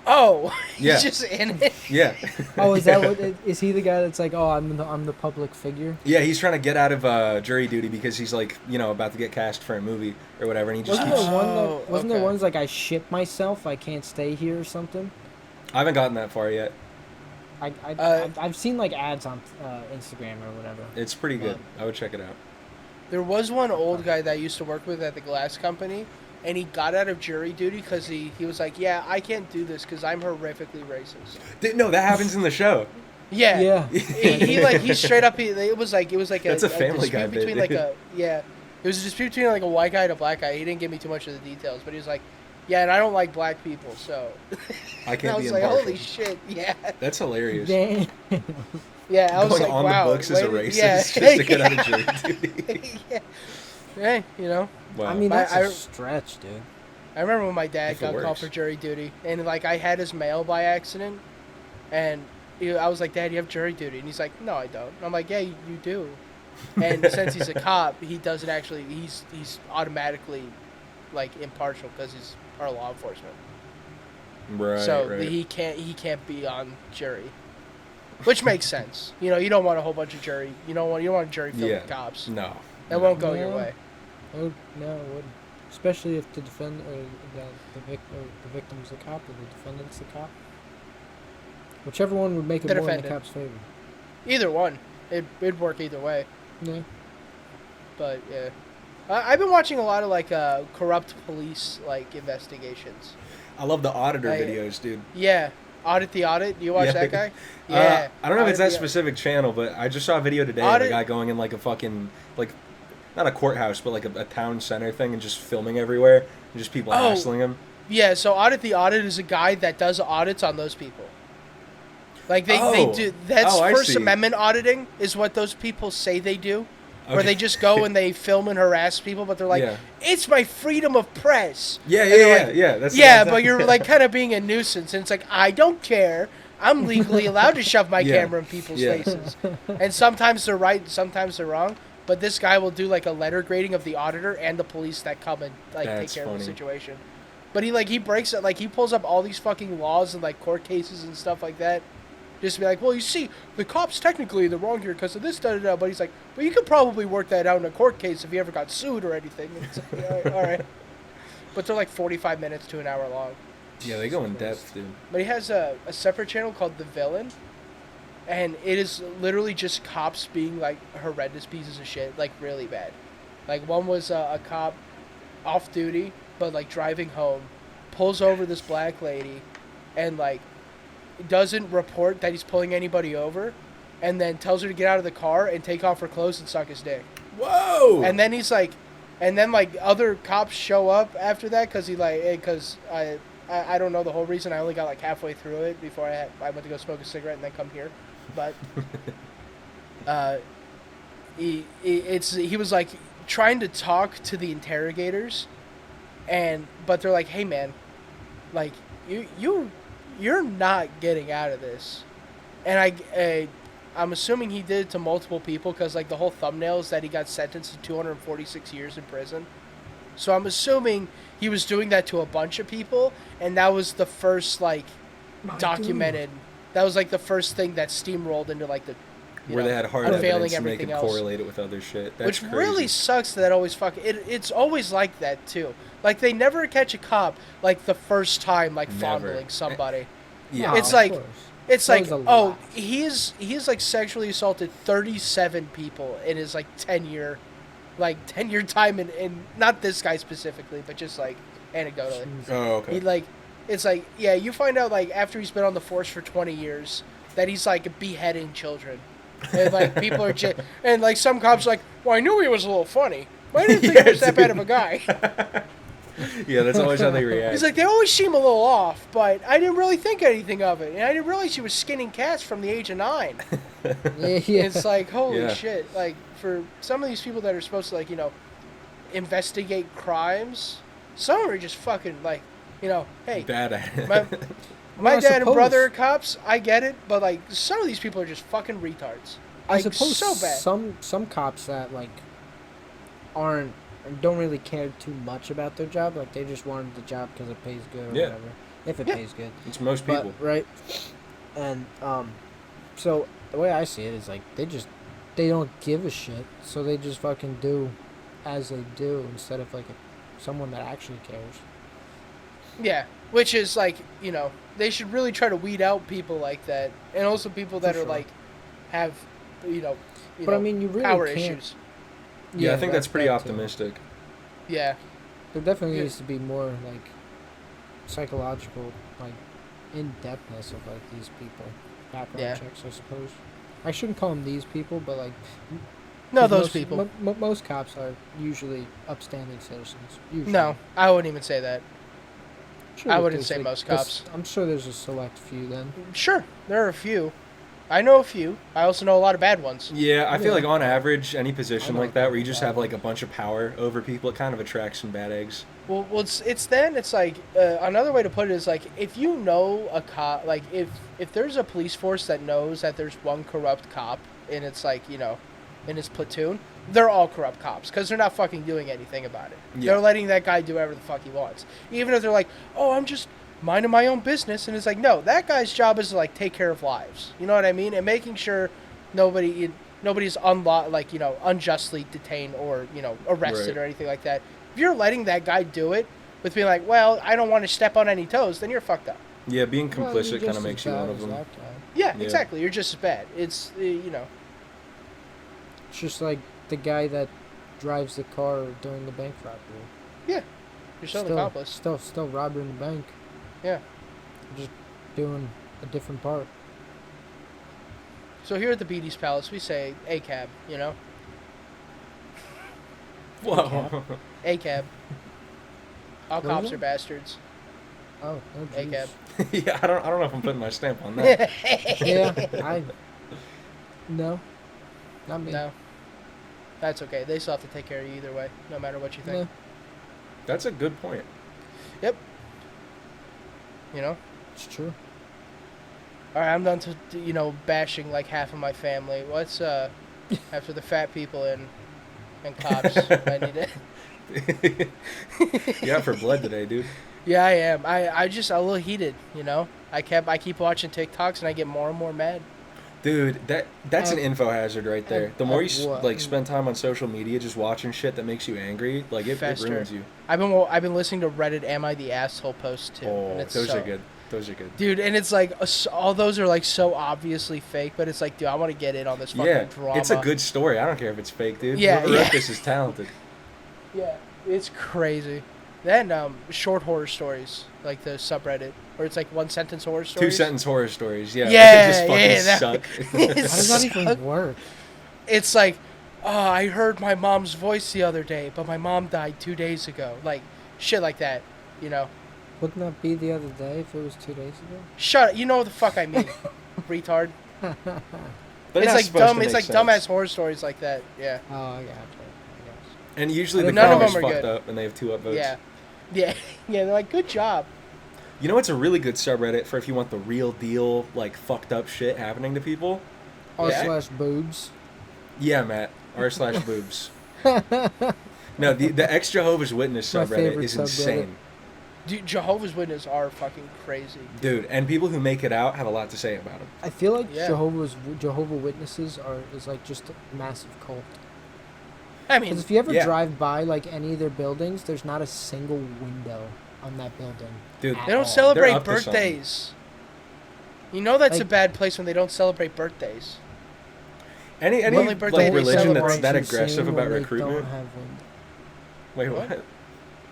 Oh, he's Yeah. just in it. Yeah. Oh, is that what? Is he the guy that's like, oh, I'm the public figure? Yeah, he's trying to get out of jury duty because he's like, about to get cast for a movie or whatever, and he just Wasn't keeps... there one? Oh, Wasn't there okay. ones like I shit myself, I can't stay here or something? I haven't gotten that far yet. I've seen like ads on Instagram or whatever. It's pretty good. I would check it out. There was one old guy that I used to work with at the glass company, and he got out of jury duty because he was like, yeah, I can't do this because I'm horrifically racist. No, that happens in the show. Yeah. Yeah. He straight up, it was like That's a Family Guy dispute bit, between like dude. it was a dispute between like a white guy and a black guy. He didn't give me too much of the details, but he was like, yeah, and I don't like black people, so. I And can't I be was like, impartial. holy shit, yeah. That's hilarious. Damn. Yeah, I was Going like, on wow. the books as a way racist yeah. just to get out of jury duty. Yeah. Hey, Wow. I mean, that's I- a stretch, dude. I remember when my dad If it got called works. for jury duty, and like I had his mail by accident, and I was like, Dad, you have jury duty, and he's like, No, I don't. And I'm like, Yeah, you do. And since he's a cop, he doesn't actually. He's automatically like impartial because he's our law enforcement. right, So right. he can't be on jury, which makes sense. You don't want a whole bunch of jury. You don't want a jury filled Yeah. with cops. No. That won't go your No. way. Oh no, it wouldn't. Especially if the defend or the victim's the cop or the defendant's the cop. Whichever one would make it The more in the defendant. cop's favor. Either one, it'd work either way. Yeah. But yeah, I've been watching a lot of like corrupt police like investigations. I love the auditor I- videos, dude. Yeah, Audit the Audit. Do you watch Yeah. that guy? Yeah. I don't know if it's Audit that the- specific channel, but I just saw a video today of Audit- a guy going in like a fucking, like, not a courthouse, but like a town center thing and just filming everywhere and just people Oh. hassling him. Yeah, so Audit the Audit is a guy that does audits on those people. Like they Oh. do. That's Oh, I First see. Amendment auditing is what those people say they do. Where Okay. they just go and they film and harass people, but they're like, Yeah. "It's my freedom of press." Yeah, And yeah, they're yeah, like, yeah. That's yeah, that's- but you're like kind of being a nuisance, and it's like I don't care. I'm legally allowed to shove my Yeah. camera in people's Yeah. faces, and sometimes they're right, and sometimes they're wrong. But this guy will do like a letter grading of the auditor and the police that come and like That's take care of funny. the situation. But he breaks it, like he pulls up all these fucking laws and like court cases and stuff like that. Just to be like, well, you see, the cops technically they're wrong here because of this, da da da. But he's like, well, you could probably work that out in a court case if you ever got sued or anything. And it's like, yeah, all right. But they're like 45 minutes to an hour long. Yeah, they go in depth, dude. But he has a separate channel called The Villain, and it is literally just cops being like horrendous pieces of shit, like really bad. Like one was a cop off duty, but like driving home, pulls over this black lady, and like doesn't report that he's pulling anybody over, and then tells her to get out of the car and take off her clothes and suck his dick. Whoa! And then he's like, and then like other cops show up after that because I don't know the whole reason. I only got like halfway through it before I went to go smoke a cigarette and then come here, but he was like trying to talk to the interrogators, but they're like, hey man, like you're not getting out of this, and I'm assuming he did it to multiple people because, like, the whole thumbnail is that he got sentenced to 246 years in prison. So I'm assuming he was doing that to a bunch of people, and that was the first, like, documented. That was, like, the first thing that steamrolled into, like, the... Where they had hard unveiling evidence and they everything could else. correlate it with other shit. That's Which crazy. really sucks that always it's always like that, too. Like, they never catch a cop, like, the first time, like, Never. fondling somebody. Yeah. No, It's of like... course. It's That like, was a oh, lot. he's like sexually assaulted 37 people in his like 10-year time in not this guy specifically, but just like anecdotally. Oh, okay. He like, it's like, yeah, you find out like after he's been on the force for 20 years that he's like beheading children. And like people are just, and like some cops are like, well, I knew he was a little funny. But I didn't think he was that bad of a guy. Yeah, that's always how they react. He's like, they always seem a little off, but I didn't really think anything of it. And I didn't realize he was skinning cats from the age of 9. Yeah. It's like, holy Yeah. shit. Like, for some of these people that are supposed to, like, you know, investigate crimes, some of them are just fucking, like, you know, hey, Bad at it. my Well, I dad and suppose- brother are cops, I get it, but, like, some of these people are just fucking retards. I Like, suppose so bad. some cops that like don't really care too much about their job. Like they just wanted the job because it pays good or Yeah. whatever. If it Yeah. pays good, It's most people. but right. And so the way I see it is like they don't give a shit, so they just fucking do as they do instead of like someone that actually cares. Yeah, which is, like, you know, they should really try to weed out people like that. And also people that For are, sure. like, have, you know, But I mean, you really power can't. issues. Yeah, I think that's pretty that too. optimistic. Yeah. There definitely Yeah. needs to be more like psychological, like in-depthness of like these people. Background Yeah. checks, I suppose. I shouldn't call them these people, but like No, 'cause those most, people. Most cops are usually upstanding citizens. Usually. No, I wouldn't even say that. Sure, I wouldn't there's, say like, most this- cops. I'm sure there's a select few then. Sure, there are a few. I know a few. I also know a lot of bad ones. Yeah, I feel Yeah. like on average, any I position know like that where you about just that have like a one. bunch of power over people, it kind of attracts some bad eggs. Well, it's like another way to put it is like if you know a cop, like if there's a police force that knows that there's one corrupt cop and it's like, you know, in his platoon, they're all corrupt cops because they're not fucking doing anything about it. Yeah. They're letting that guy do whatever the fuck he wants, even if they're like, oh, I'm just minding my own business, and it's like, no, that guy's job is to like take care of lives. You know what I mean? And making sure nobody's like, you know, unjustly detained or, you know, arrested Right. or anything like that. If you're letting that guy do it with being like, well, I don't want to step on any toes, then you're fucked up. Yeah, being Well, you're complicit just kind of as makes you bad one of as them. that guy. Yeah, Yeah. exactly. You're just as bad. It's, you know, It's just like the guy that drives the car during the bank robbery. you're still an accomplice. Still robbing the bank. Yeah. Just doing a different part. So here at the Beatty's Palace, we say ACAB, you know? Whoa. ACAB. All What cops is are it? bastards. Oh, ACAB. Yeah, I don't know if I'm putting my stamp on that. Yeah, no, not me. No. That's okay. They still have to take care of you either way, no matter what you think. Yeah, That's a good point. You know? it's true. All right, I'm done to, you know, bashing like half of my family. What's, after the fat people and cops, I need it. Yeah, for blood today, dude. Yeah, I am. I just a little heated, you know. I keep watching TikToks and I get more and more mad. Dude, that's an Uh, info hazard right there. The more you what? like spend time on social media just watching shit that makes you angry, like it Fester. ruins you. I've been listening to Reddit "Am I the Asshole" post too, and Oh, it's those so, are good. Those are good. dude. And it's like all those are like so obviously fake, but it's like, dude, I want to get in on this fucking Yeah, drama. it's a good story. I don't care if it's fake, dude. Yeah, Whoever yeah. wrote this is talented. Yeah, it's crazy. Then short horror stories, like the subreddit, where it's like one sentence horror stories. 2-sentence horror stories. Yeah. Yeah, They just fucking yeah, that- suck. How does that even work? It's like, oh, I heard my mom's voice the other day, but my mom died 2 days ago. Like, shit like that, you know. Wouldn't that be the other day if it was 2 days ago? Shut up, you know what the fuck I mean, retard. But It's not like supposed dumb. to It's make like sense. dumbass horror stories like that. Yeah, Oh, I gotcha. I guess. And usually the None of cover's them are fucked good. up and they have 2 upvotes. yeah, yeah. They're like, good job. You know what's a really good subreddit for if you want the real deal, like, fucked up shit happening to people? R/boobs. Yeah, Matt. r/boobs. No, the ex-Jehovah's Witness My subreddit favorite is subreddit. insane. Dude, Jehovah's Witnesses are fucking crazy. Dude, and people who make it out have a lot to say about them. I feel like Yeah. Jehovah Witnesses is like just a massive cult. I Because mean, if you ever Yeah. drive by like any of their buildings, there's not a single window on that building. Dude, At they don't all. celebrate They're up to something. birthdays. You know that's a Like- bad place when they don't celebrate birthdays. any Only like birthday they religion that's celebrate that you seeing aggressive when about they recruitment. Don't have windows. Wait, What?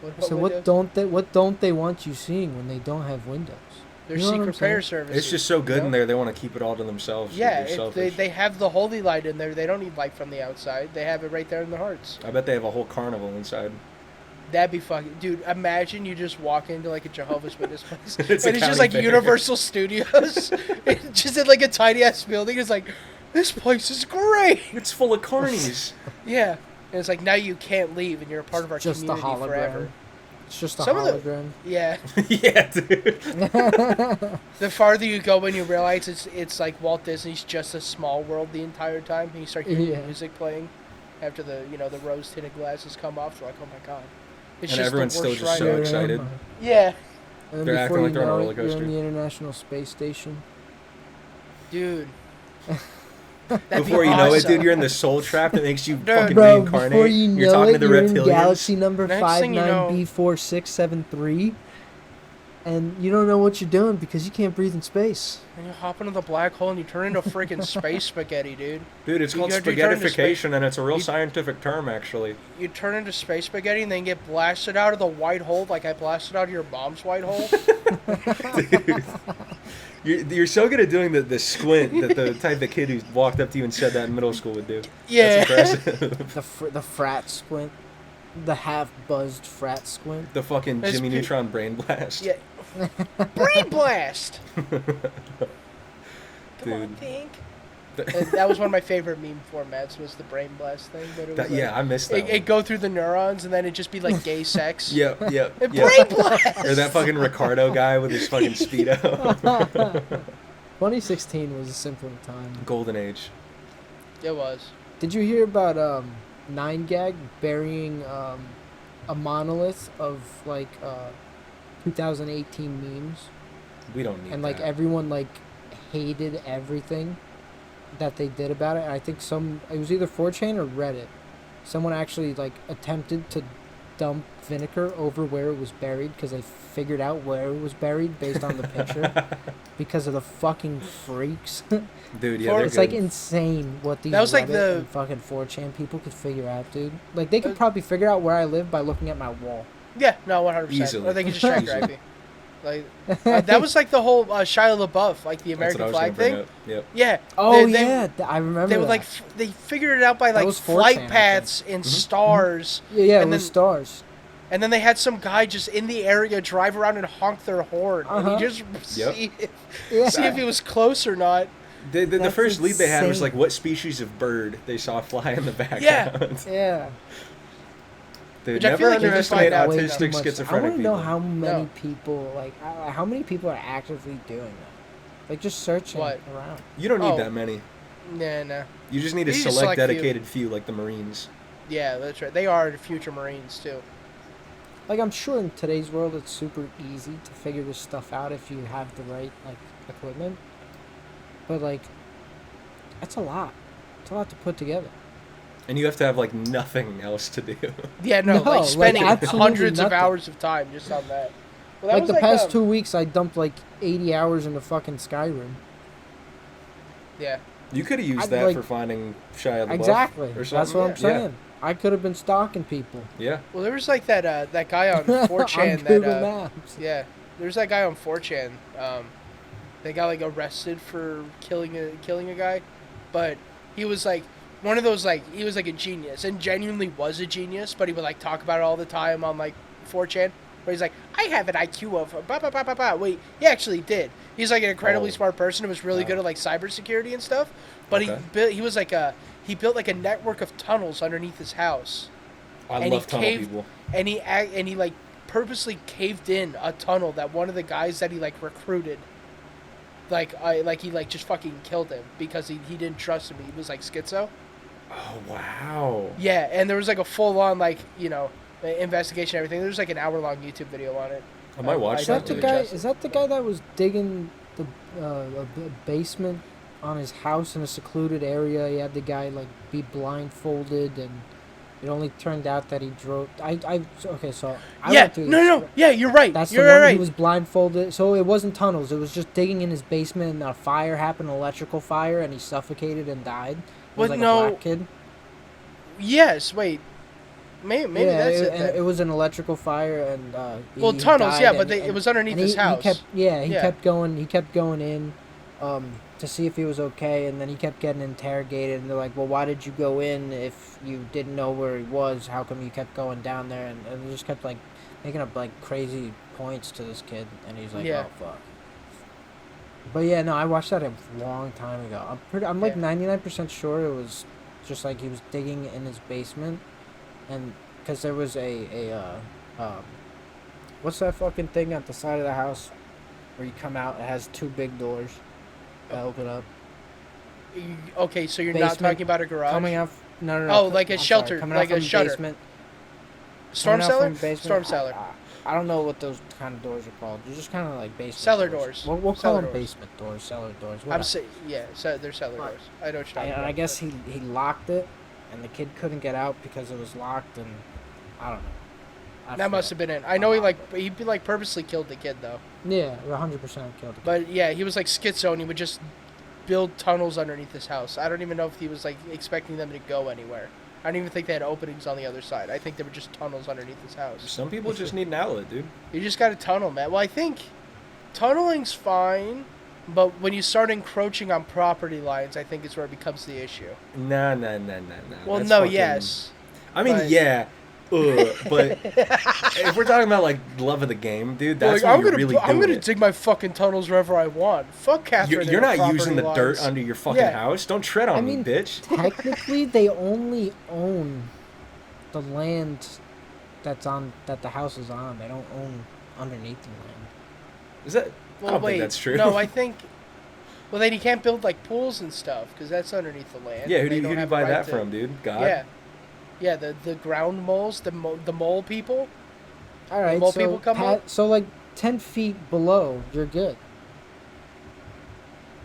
what? So windows? what don't they want you seeing when they don't have windows? Their You know what secret I'm prayer saying? services. It's just so good you know? in there. They want to keep it all to themselves. Yeah, They're they selfish. they have the holy light in there. They don't need light from the outside. They have it right there in their hearts. I bet they have a whole carnival inside. That'd be fucking, dude. Imagine you just walk into like a Jehovah's Witness place, It's a and it's just county like fair. Universal Studios. It's just in like a tiny ass building. It's like, this place is great. It's full of carnies. Yeah, and it's like now you can't leave, and you're a part of our Just a community hologram. forever. It's just a Some of the- hologram. Yeah. Yeah, dude. The farther you go, when you realize it's like Walt Disney's Just a Small World the entire time, and you start hearing Yeah. the music playing after the the rose tinted glasses come off. You're like, oh my god, it's And just everyone's the still worst just so ride ever. excited. Yeah, And then They're before acting you like they're on a know roller it, you're coaster. in the International Space Station. dude. That'd be Before you know it, awesome. dude, you're in the soul trap that makes you fucking Bro, reincarnate. before you You're know talking it, to the you're in reptilians. galaxy number Next thing you know- 59B4673, and you don't know what you're doing because you can't breathe in space. And you hop into the black hole and you turn into freaking space spaghetti, dude. Dude, it's You called gotta return to space. spaghettification, and it's a real You- scientific term, actually. You turn into space spaghetti and then get blasted out of the white hole like I blasted out of your mom's white hole. You're so good at doing the squint that the type of kid who walked up to you and said that in middle school would do. Yeah. That's impressive. The frat squint, the half buzzed frat squint. The fucking That's Jimmy pe- Neutron brain blast. Yeah. Brain blast! Come on, Dude. Pink. And that was one of my favorite meme formats was the brain blast thing. But it was Yeah, I missed that. It go through the neurons and then it'd just be like gay sex. Yep. And brain blast! Or that fucking Ricardo guy with his fucking Speedo. 2016 was a simpler time. Golden age. It was. Did you hear about 9gag burying a monolith of like 2018 memes? We don't need And like that. everyone like hated everything that they did about it. And I think it was either 4chan or Reddit. Someone actually like attempted to dump vinegar over where it was buried because they figured out where it was buried based on the picture because of the fucking freaks. Dude, yeah, For- they're It's good. like insane what these That was like Reddit the- and fucking 4chan people could figure out, dude. Like they could Uh, probably figure out where I live by looking at my wall. Yeah, no, 100%. Easily. Or they could just track Easily. drive you. Like, that was like the whole Shia LaBeouf, like the That's what I American was flag gonna bring thing. up. Yep. Yeah. Oh they, yeah, I remember. They would that. like they figured it out by like was 4chan, I flight think. paths and stars, yeah, it and was then- stars. and then they had some guy just in the area drive around and honk their horn, and Uh-huh. he just Yep. Yeah. see if he was close or not. The That's first lead they had was insane. like what species of bird they saw fly in the background. Yeah. Yeah. Dude, Which I never feel like you just underestimate find out way autistic too much. I schizophrenic want to know people. how many No. people how many people are actively doing that. Like just searching What? around. You don't need Oh. that many. Nah. You just need a You just select select few. dedicated few like the Marines. Yeah, that's right. They are the future Marines too. Like I'm sure in today's world it's super easy to figure this stuff out if you have the right like equipment. But like that's a lot. It's a lot to put together. And you have to have like nothing else to do. Yeah, no, No, like like, spending absolutely hundreds of nothing. hours of time just on that. Well, that Like was the past um, 2 weeks I dumped like 80 hours into fucking Skyrim. Yeah. You could have used I'd that like- for finding Shia LaBeouf Exactly. or That's something. what I'm Yeah. saying. I could have been stalking people. Yeah. Well, there was like that guy on On 4chan Google that Maps. yeah, there's that guy on 4chan. They got like arrested for killing a guy, but he was like one of those like he was like a genius and genuinely was a genius, but he would like talk about it all the time on like 4chan. Where he's like, I have an IQ of blah blah blah blah blah. Wait, he actually did. He's like an incredibly smart person who was really good at like cybersecurity and stuff. But he was like he built like a network of tunnels underneath his house. I love tunnel people. And he like purposely caved in a tunnel that one of the guys that he like recruited. He just fucking killed him because he didn't trust him. He was like schizo. Oh wow. Yeah, and there was like a full on like investigation and everything. There's like an hour-long YouTube video on it. I might watch Is that. that the guy? Is that the guy that was digging the basement on his house in a secluded area? He had the guy like be blindfolded, and it only turned out that he drove. I went through this. Yeah, you're right. That's you're the one right. he was blindfolded. So it wasn't tunnels. It was just digging in his basement, and a fire happened, an electrical fire, and he suffocated and died. It was But like no- a black kid. Yes, wait. Maybe yeah, that's it. and Then. it was an electrical fire, and Well, he tunnels, died, yeah, and- but and- it was underneath and his house. He Yeah. kept going. He kept going in, to see if he was okay, and then he kept getting interrogated. And they're like, "Well, why did you go in if you didn't know where he was? How come you kept going down there?" And they just kept like making up like crazy points to this kid, and he's like, Yeah. "Oh fuck." But yeah, no, I watched that a long time ago. I'm like 99% sure it was just like he was digging in his basement, and because there was what's that fucking thing at the side of the house where you come out? It has two big doors that open up. Okay, so you're not Basement, talking about a garage? Coming out. No. Oh, like a I'm sorry, shelter, coming like out a from the shutter. basement, Storm coming out cellar? from the basement. Storm cellar. I don't know what those kind of doors are called. They're just kind of like basement Cellar doors. We'll call Cellar them doors. basement doors, cellar doors. I'm Whatever. saying, yeah, they're cellar Right. doors. I know what you're talking And about. I guess he locked it, and the kid couldn't get out because it was locked, and I don't know. That must have been it. I know he purposely killed the kid though. Yeah, 100% killed the kid. But yeah, he was like schizo and he would just build tunnels underneath his house. I don't even know if he was like expecting them to go anywhere. I don't even think they had openings on the other side. I think they were just tunnels underneath his house. Some people just need an outlet, dude. You just got to tunnel, man. Well, I think tunneling's fine, but when you start encroaching on property lines, I think is where it becomes the issue. Nah. Well, That's no, fucking- yes. I mean, but- yeah. But if we're talking about like love of the game, dude, that's Like, when I'm you're gonna really doing it. dig my fucking tunnels wherever I want. Fuck Catherine. You're and her not using the property dirt lines. under your fucking Yeah. house. Don't tread on I me, mean, bitch. technically, they only own the land that the house is on. They don't own underneath the land. Is that? I Well, don't wait. think that's true. No, I think. Well, then you can't build like pools and stuff because that's underneath the land. Yeah, who do They you, don't who do you have buy the right that to- from, dude? God. Yeah, the ground moles, the mole people. All right, more so people come up? so like 10 feet below, you're good.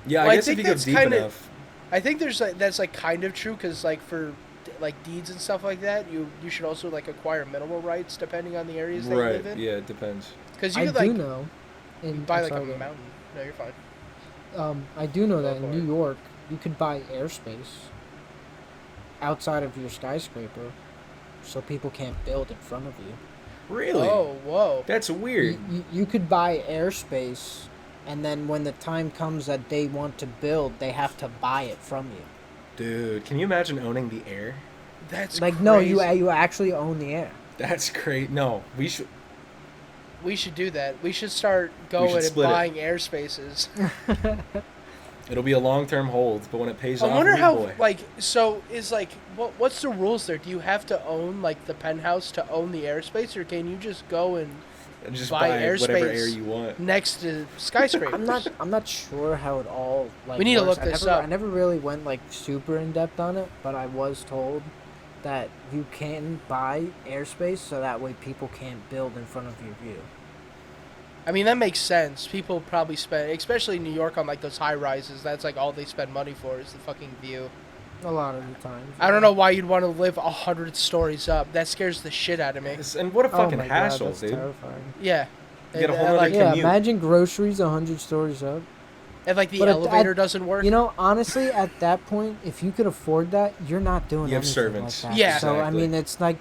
Yeah, Well, I I guess if think you go that's deep kinda- enough. I think that's like kind of true because like for like deeds and stuff like that, you should also like acquire mineral rights depending on the areas that you Right. live in. Yeah, it depends. Because you I could do like know. buy I'm like sorry, a go ahead. mountain. No, you're fine. I do know that Go in for it. New York, you could buy airspace outside of your skyscraper, so people can't build in front of you. Really? Oh, whoa. That's weird. You could buy airspace, and then when the time comes that they want to build, they have to buy it from you. Dude, can you imagine owning the air? That's Like crazy. no, you actually own the air. That's great. No, we should. We should do that. We should start going and split it. buying airspaces. It'll be a long-term hold, but when it pays I off, wonder big how boy. like so is like what's the rules there? Do you have to own like the penthouse to own the airspace, or can you just go and And just buy buy whatever airspace air you want. next to skyscrapers? I'm not sure how it all like. We need to works. look this I up. never really went like super in depth on it, but I was told that you can buy airspace so that way people can't build in front of your view. I mean, that makes sense. People probably spend, especially in New York, on like those high rises. That's like all they spend money for is the fucking view. A lot of the times. I don't know why you'd want to live 100 stories up. That scares the shit out of me. And what a Oh fucking my God, hassle, that's dude. terrifying. Yeah. You get a whole And, nother like, commute. Yeah, imagine groceries 100 stories up. And like the But elevator doesn't work. You know, honestly, at that point, if you could afford that, you're not doing You have anything servants. like that. Yeah. So I Exactly. mean, it's like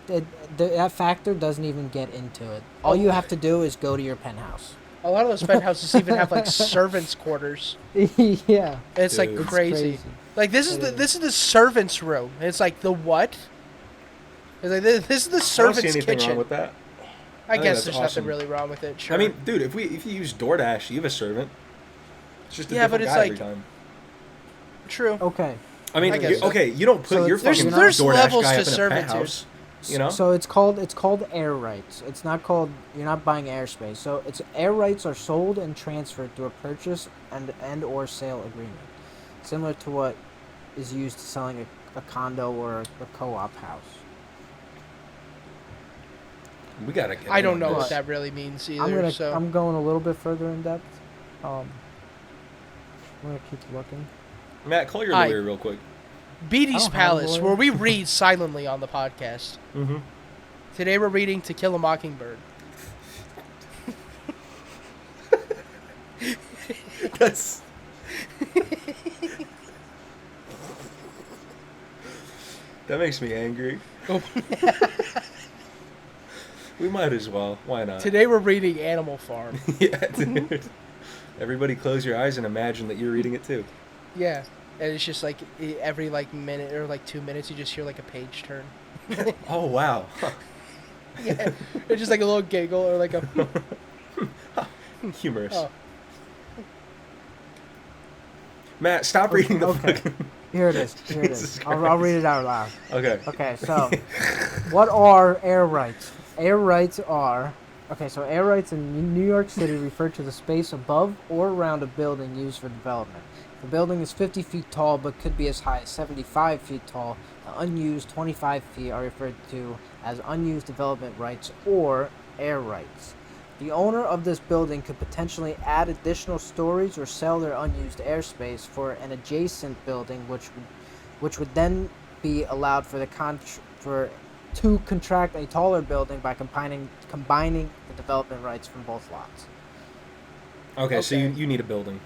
that factor doesn't even get into it. All you have to do is go to your penthouse. A lot of those penthouses even have like servants' quarters. Yeah. And it's like Dude. It's crazy. Like this is It the is. this is the servants' room. And it's like the what? It's like this is the I don't see servants' anything kitchen. wrong with that. I think guess that's there's awesome. nothing really wrong with it. Sure. I mean, dude, if you use DoorDash, you have a servant. It's just a Yeah, but different it's guy like- every time. true. Okay. I mean, I guess so. okay, you don't put So your it's- fucking there's DoorDash levels guy to up in a servitude. penthouse. You know? So it's called air rights. It's not called, you're not buying airspace. So it's air rights are sold and transferred through a purchase and or sale agreement, similar to what is used to selling a condo or a co-op house. We gotta get. I in don't on know this. what that really means either. I'm going a little bit further in depth. I'm gonna keep looking. Matt, call your Hi. lawyer real quick. Beatty's I don't have a Palace, lawyer. where we read silently on the podcast. Mm-hmm. Today we're reading To Kill a Mockingbird. That's. That makes me angry. Oh. We might as well. Why not? Today we're reading Animal Farm. Yeah, dude. Everybody close your eyes and imagine that you're reading it too. Yeah. And it's just like every like minute or like 2 minutes you just hear like a page turn. Oh, wow. Yeah. It's just like a little giggle or like a Humorous. oh. Matt, stop reading the Okay. fucking... Here it is. Here it Jesus is. I'll read Christ. it out loud. Okay. Okay, so what are air rights? Air rights are so air rights in New York City refer to the space above or around a building used for development. The building is 50 feet tall but could be as high as 75 feet tall. The unused 25 feet are referred to as unused development rights or air rights. The owner of this building could potentially add additional stories or sell their unused airspace for an adjacent building, which would then be allowed for to contract a taller building by combining the development rights from both lots. Okay, so Okay. you need a building.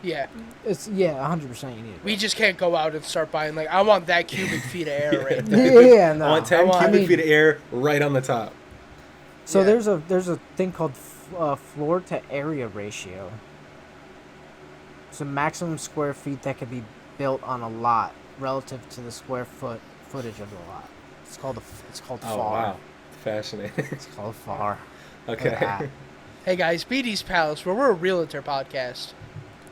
Yeah. It's 100% you need it. We just can't go out and start buying like I want that cubic feet of air right Yeah. there. Yeah, no. I want 10 I cubic mean- feet of air right on the top. So Yeah. there's a thing called floor to area ratio. It's a maximum square feet that can be built on a lot relative to the square footage of the lot. It's called Oh, FAR. wow. Fascinating. It's called FAR. Okay. that. Hey guys, Beatty's Palace, where we're a realtor podcast.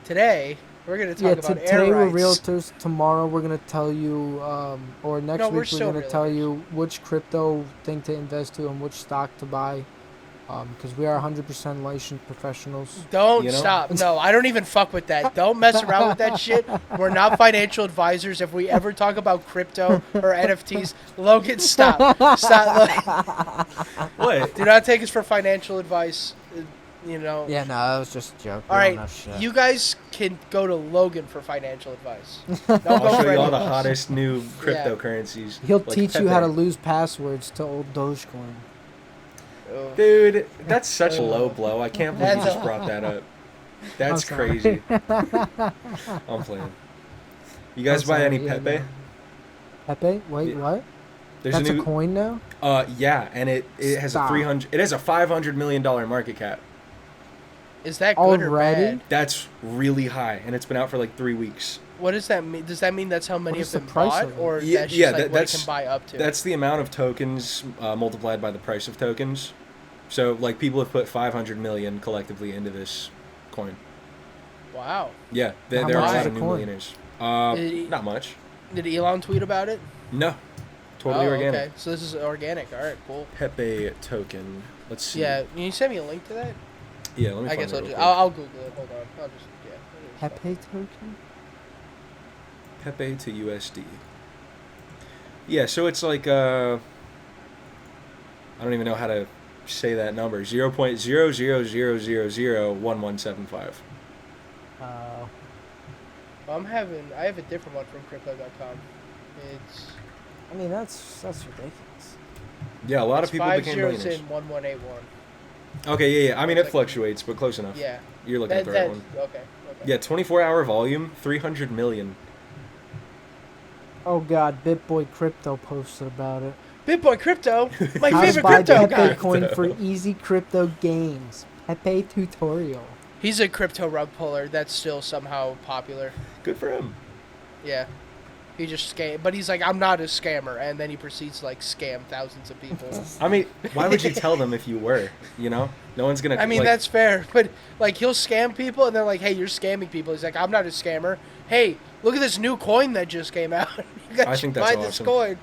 Today we're gonna talk about air today we're rights. realtors. Tomorrow we're gonna tell you, or next No, we're week we're still gonna tell realtors. you which crypto thing to invest to and which stock to buy, because we are 100% licensed professionals. Don't You know? stop. No, I don't even fuck with that. Don't mess around with that shit. We're not financial advisors. If we ever talk about crypto or NFTs, Logan, stop. Stop. What? Do not take us for financial advice. You know. Yeah, no, that was just a joke. All We don't right, know shit. you guys can go to Logan for financial advice. Don't go I'll show for you all the anyone else. hottest new cryptocurrencies. He'll like teach you how to Pepe. lose passwords to old Dogecoin. Oh. Dude, that's such a low blow. I can't believe you That's just a- brought that up. That's I'm sorry. crazy. I'm playing. You guys I'm buy sorry, any yeah, Pepe? no. Pepe? Wait, Yeah. what? There's That's a new coin now? yeah, and it has Stop. a $500 million market cap. Is that good or Already? bad? That's really high, and it's been out for like 3 weeks. What does that mean? Does that mean that's how many What is have the been price bought, of it? or Yeah, that's just yeah, like that- what it that's- can buy up to? That's the amount of tokens multiplied by the price of tokens. So like people have put 500 million collectively into this coin. Wow. Yeah, there How are a much lot is of a new coin? millionaires. Did Not much. Did Elon tweet about it? No, totally Oh, organic. Okay, so this is organic. All right, cool. Pepe token. Let's see. Yeah, can you send me a link to that? Yeah, let me I find guess it I'll real just quick. I'll Google it. Hold on. I'll just yeah. Pepe token? Pepe to USD. Yeah, so it's like I don't even know how to say that number. 0.000001175. Uh, Well, I have a different one from Crypto.com. It's I mean, that's ridiculous. Yeah, a lot of it's people five became zeros millionaires. in 1181. Okay, yeah. I mean, It's it like- fluctuates, but close enough. Yeah. You're looking at the right one. Okay. Yeah, 24-hour volume, 300 million. Oh God, BitBoy Crypto posted about it. Bitboy Crypto, my How to favorite buy crypto Pepe guy. coin for easy crypto games. Pepe tutorial. He's a crypto rug puller that's still somehow popular. Good for him. Yeah. He just scam, but he's like, I'm not a scammer, and then he proceeds to like scam thousands of people. I mean, why would you tell them if you were? You know, no one's gonna. I mean, like, that's fair, but like he'll scam people, and they're like, "Hey, you're scamming people." He's like, "I'm not a scammer. Hey, look at this new coin that just came out. You guys I should think that's buy this awesome. coin."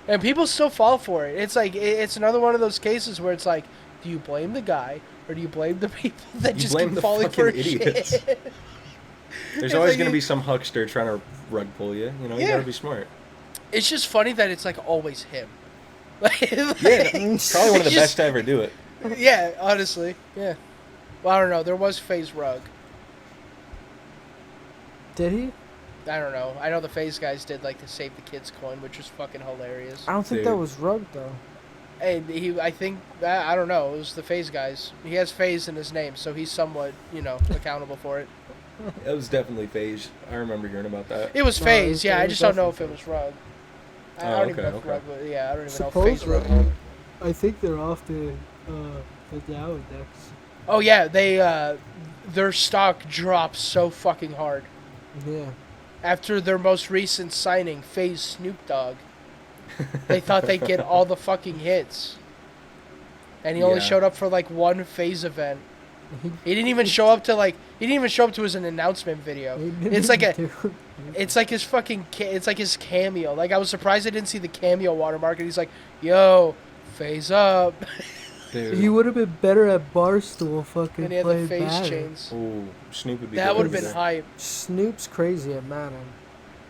And people still fall for it. It's like it's another one of those cases where it's like, do you blame the guy or do you blame the people that You just blame keep the falling for fucking his idiots. shit? There's It's always like gonna you- be some huckster trying to rug pull you. You know, you Yeah. gotta be smart. It's just funny that it's like always him. Like, Yeah, probably one of the It's just- best to ever do it. Yeah, honestly, yeah. Well, I don't know. There was FaZe Rug. Did he? I don't know. I know the FaZe guys did like the Save the Kids coin, which was fucking hilarious. I don't think that Dude. was Rug though. And I think, I don't know. It was the FaZe guys. He has FaZe in his name, so he's somewhat, accountable for it. It was definitely phase. I remember hearing about that. It was No, FaZe, yeah. it I was just don't know if it definitely was Rug. I Oh, don't even know okay, if okay. Rug was, yeah, I don't even know if FaZe Rug. Supposedly, I think they're off the Dow index. Oh yeah, their stock dropped so fucking hard Yeah. after their most recent signing, FaZe Snoop Dogg. They thought they'd get all the fucking hits, and he only Yeah. showed up for like one FaZe event. He He didn't even show up to like. He didn't even show up to his announcement video. didn't It's like a. do- It's like his fucking. It's like his cameo. Like I was surprised I didn't see the cameo watermark. And he's like, "Yo, phase up," Dude. He would have been better at Barstool fucking and he had the playing face Madden. chains. Ooh, Snoop would be. That good would have over been there. hype. Snoop's crazy at Madden.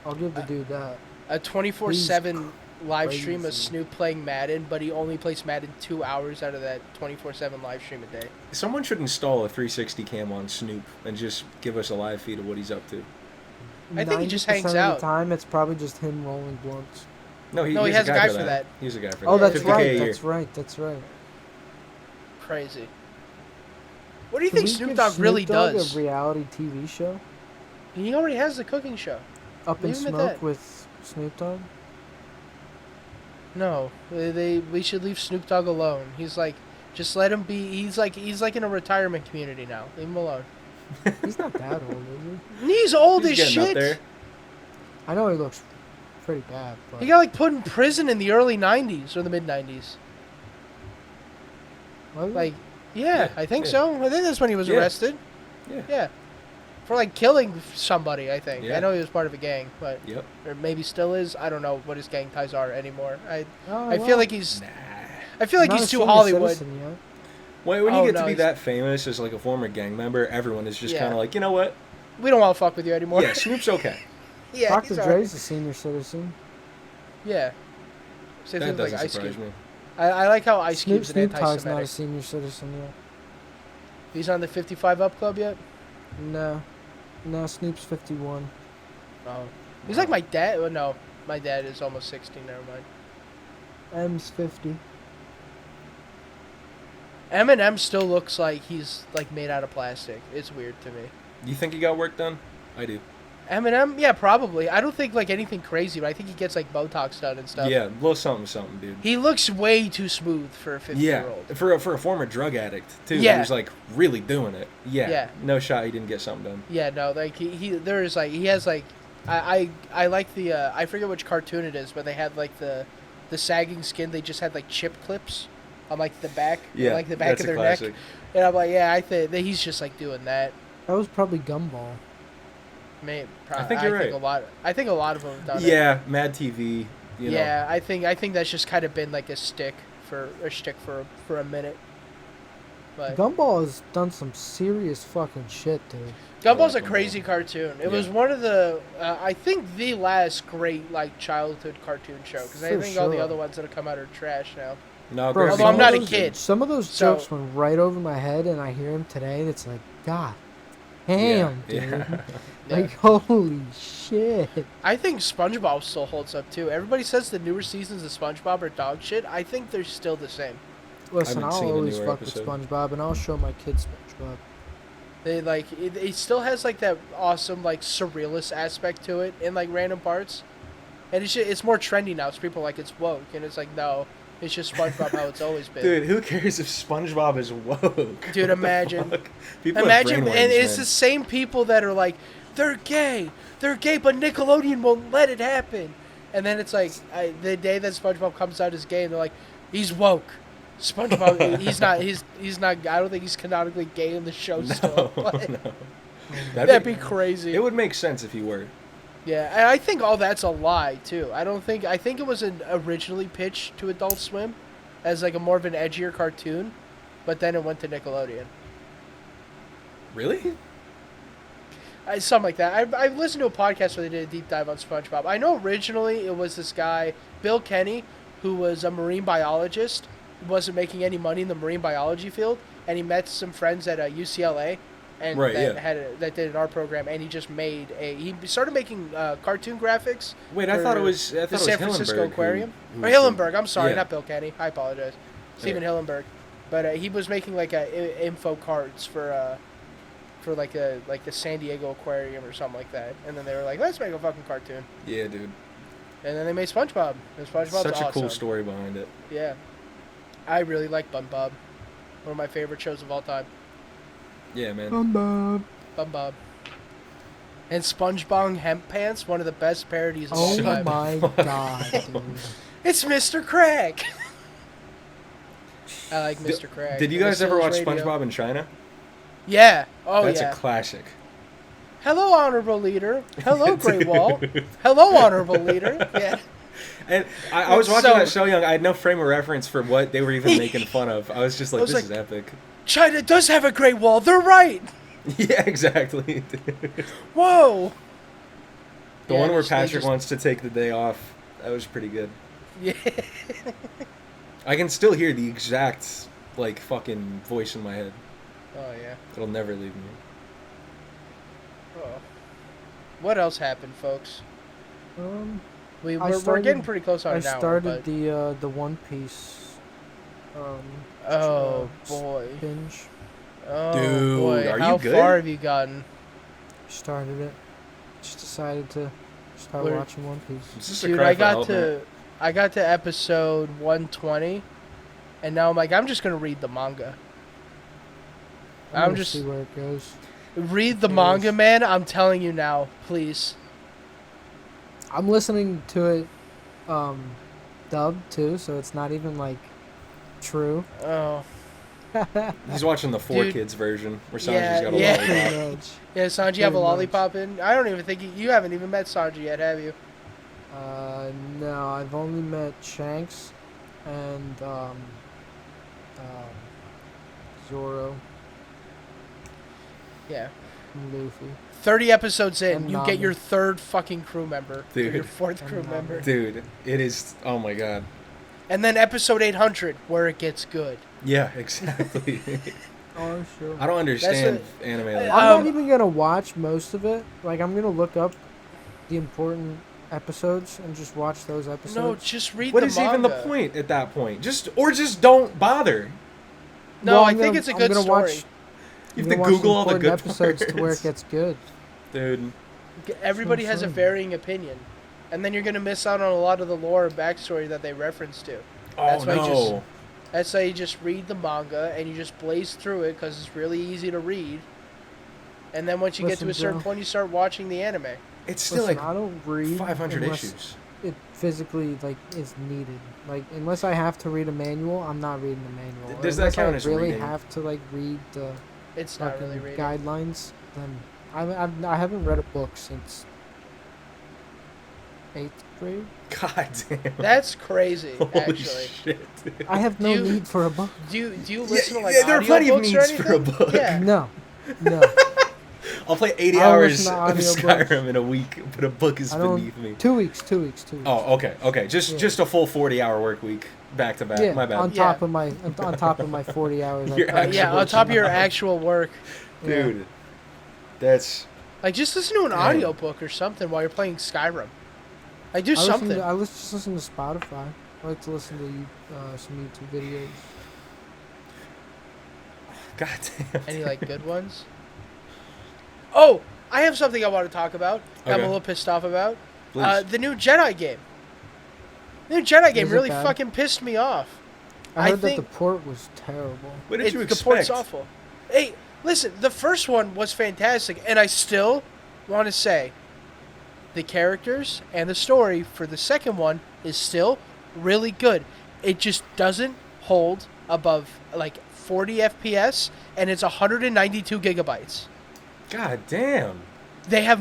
I'll give the dude that. A 24/7 live stream of crazy. Snoop playing Madden, but he only plays Madden 2 hours out of that 24/7 live stream a day. Someone should install a 360 cam on Snoop and just give us a live feed of what he's up to. I think he just 90% hangs of the out. time, it's probably just him rolling blunts. No, he has a guy for that. He's a guy for Oh, that. that's 50K a right. year. That's right. That's right. Crazy. What do you Can think we Snoop give Dogg really Snoop Dogg does? a reality TV show? He already has the cooking show. Up in Leave him at Smoke that. with Snoop Dogg? No, we should leave Snoop Dogg alone. He's like, just let him be. He's like in a retirement community now. Leave him alone. He's not that old, is He's old He's as getting up shit. there. he? I know he looks pretty bad, but He got like put in prison in the early '90s or the mid '90s. Was he? Like, yeah, Yeah, I think yeah. so. I think that's when he was Yeah. arrested. Yeah. Yeah, for like killing somebody. I think. Yeah. I know he was part of a gang, but Yep. or maybe still is. I don't know what his gang ties are anymore. I Oh, I well, feel like he's Nah. I feel like not he's a too senior Hollywood. citizen yet. When you Oh, get no, to be he's- that famous as like a former gang member, everyone is just Yeah. kind of like, you know what? We don't want to fuck with you anymore. Yeah, Snoop's okay. yeah, Dr. he's alright. Dre's a senior citizen. Yeah. Same That thing with like doesn't Ice surprise Cube. me. I like how Ice Snoop Cube's an Dogg's not a anti-Semitic. senior citizen yet. He's on the 55 Up Club yet? No. No, Snoop's 51. Oh. He's like my dad. Well, no, my dad is almost 60. Never mind. M's 50. Eminem still looks like he's like made out of plastic. It's weird to me. You think he got work done? I do. Eminem, yeah, probably. I don't think like anything crazy, but I think he gets like Botox done and stuff. Yeah, a little something, something, dude. He looks way too smooth for a 50-year-old. Yeah, for a former drug addict too. Yeah. Who's like really doing it. Yeah. Yeah. No shot he didn't get something done. Yeah, no, like he there's like he has like I like the I forget which cartoon it is, but they had like the sagging skin. They just had like chip clips on like the back, Yeah, like the back that's of a their neck, classic. and I'm like, yeah, I think that he's just like doing that. That was probably Gumball. I think you're right. I think a lot of them have done it. Yeah, Mad TV. You know. Yeah, I think that's just kind of been like a shtick for a minute. But Gumball has done some serious fucking shit, dude. Gumball's a Gumball. crazy cartoon. It Yeah. was one of the I think the last great like childhood cartoon show because I For think all the sure. other ones that have come out are trash now. No, Bro, Gravity Although I'm not a Falls- kid. Some of those So- jokes went right over my head, and I hear them today. And it's like, God damn, Yeah, dude. yeah. Yeah. Like, holy shit. I think SpongeBob still holds up too. Everybody says the newer seasons of SpongeBob are dog shit. I think they're still the same. Listen, haven't I'll seen a always newer fuck episode. with SpongeBob, and I'll show my kids SpongeBob. They like it still has like that awesome like surrealist aspect to it in like random parts, and it's more trendy now. So people are like it's woke, and it's like no, it's just SpongeBob how it's always been. Dude, who cares if SpongeBob is woke? Dude, What the imagine. fuck? People have Imagine, brainworms, and it's man. the same people that are like they're gay, but Nickelodeon won't let it happen. And then it's like the day that SpongeBob comes out as gay, and they're like, he's woke. SpongeBob, he's not. I don't think he's canonically gay in the show still. No, But no. that'd be crazy. It would make sense if you were. Yeah, and I think all that's a lie too. I think it was originally pitched to Adult Swim as like a more of an edgier cartoon, but then it went to Nickelodeon. Really? Something like that. I listened to a podcast where they did a deep dive on SpongeBob. I know originally it was this guy, Bill Kenny, who was a marine biologist, who wasn't making any money in the marine biology field, and he met some friends at UCLA, and Right, that yeah. that did an art program, and he just he started making cartoon graphics. Wait, I thought it was the San Francisco Hillenburg Aquarium. who Or was the- Hillenburg. I'm sorry, yeah. not Bill Kenny. I apologize. Stephen Yeah. Hillenburg, but he was making like info cards for like the San Diego Aquarium or something like that, and then they were like, let's make a fucking cartoon, Yeah, dude. and then they made SpongeBob. And SpongeBob's Such a awesome. cool story behind it. Yeah, I really like SpongeBob. One of my favorite shows of all time. Yeah, man. SpongeBob. SpongeBob. And SpongeBob Hemp Pants, one of the best parodies of all Oh Shut time. my god, dude. It's Mr. Krabs. I like Mr. Krabs. Did you And guys the ever watch Sills Radio. SpongeBob in China? Yeah. Oh, That's yeah. a classic. Hello, Honorable Leader. Hello, Great Dude. Wall. Hello, Honorable Leader. Yeah. And I was watching So- that show young. I had no frame of reference for what they were even making fun of. I was just like, I was this like- is epic. China does have a Great Wall. They're right. Yeah, exactly. Whoa. The Yeah, one where they Patrick just- wants to take the day off. That was pretty good. Yeah. I can still hear the exact, like, fucking voice in my head. Oh, yeah. It'll never leave me. Oh. What else happened, folks? We're started- getting pretty close on I an hour, started but... the One Piece. Oh, s- boy. Binge. Oh, Dude, boy. are you How good? far have you gotten? Started it. Just decided to start Where- watching One Piece. It's just a Dude, cry I for got help, man. I got to episode 120, and now I'm like, I'm just gonna read the manga. I'm gonna just see where it goes. read the Yes. manga, man. I'm telling you now, please. I'm listening to it, dubbed too, so it's not even like true. Oh, He's watching the Four Dude. Kids version, where Sanji's Yeah, got a yeah. lollipop. Pretty much. yeah, Sanji, have a Pretty much. lollipop in. I don't even think you haven't even met Sanji yet, have you? No, I've only met Shanks and Zoro Yeah. and Luffy. 30 episodes in, And you Nami. get your third fucking crew member. Or Dude. your fourth And crew Nami. member. Dude, it is. Oh my god. And then episode 800, where it gets good. Yeah, exactly. Oh, sure. I don't understand That's anime like I'm that. not Um, even gonna watch most of it. Like, I'm gonna look up the important episodes and just watch those episodes. No, just read What the is manga. even the point at that point? Just don't bother. No, Well, I I'm think gonna- it's a I'm good gonna story. watch- You I'm have gonna to watch Google all the important good episodes to where parts. it gets good. Dude, Everybody has a fun. varying opinion. And then you're going to miss out on a lot of the lore and backstory that they reference to. oh That's why you no. That's why you just read the manga and you just blaze through it because it's really easy to read. And then once you get to a Listen, certain Joe. point, you start watching the anime. It's still Listen, like I don't read 500 unless issues. it physically like is needed. Like, unless I have to read a manual, I'm not reading the manual. Does that Unless count I as really reading? have to like read the It's not fucking really reading. guidelines, then I haven't read a book since 8th grade. God damn. That's crazy, Holy actually. shit. Dude. I have no Do you- need for a book. Do you listen to like there are plenty of audiobooks or needs for a anything? book. Yeah. No, no. I'll play 80 I don't hours listen of to audiobooks. Skyrim in a week, but a book is I don't. beneath me. 2 weeks. 2 weeks. 2 weeks. Oh, okay. Just Yeah. just a full 40-hour work week back to back. yeah. My bad. On Yeah. top of my 40 hours. I Your put in. Yeah, on Actual top of your job. actual work. Yeah. Dude. That's Like, just listen to an Dang. audiobook or something while you're playing Skyrim. Like, do I something. just listen to Spotify. I like to listen to some YouTube videos. God damn. Any like good ones? Oh, I have something I want to talk about. I'm Okay. a little pissed off about. Please. The new Jedi game. The new Jedi game Is it really bad? fucking pissed me off. I I heard that think- the port was terrible. What did you The expect? port's awful. Hey, listen, the first one was fantastic, and I still want to say the characters and the story for the second one is still really good. It just doesn't hold above like 40 FPS, and it's 192 gigabytes. God damn. They have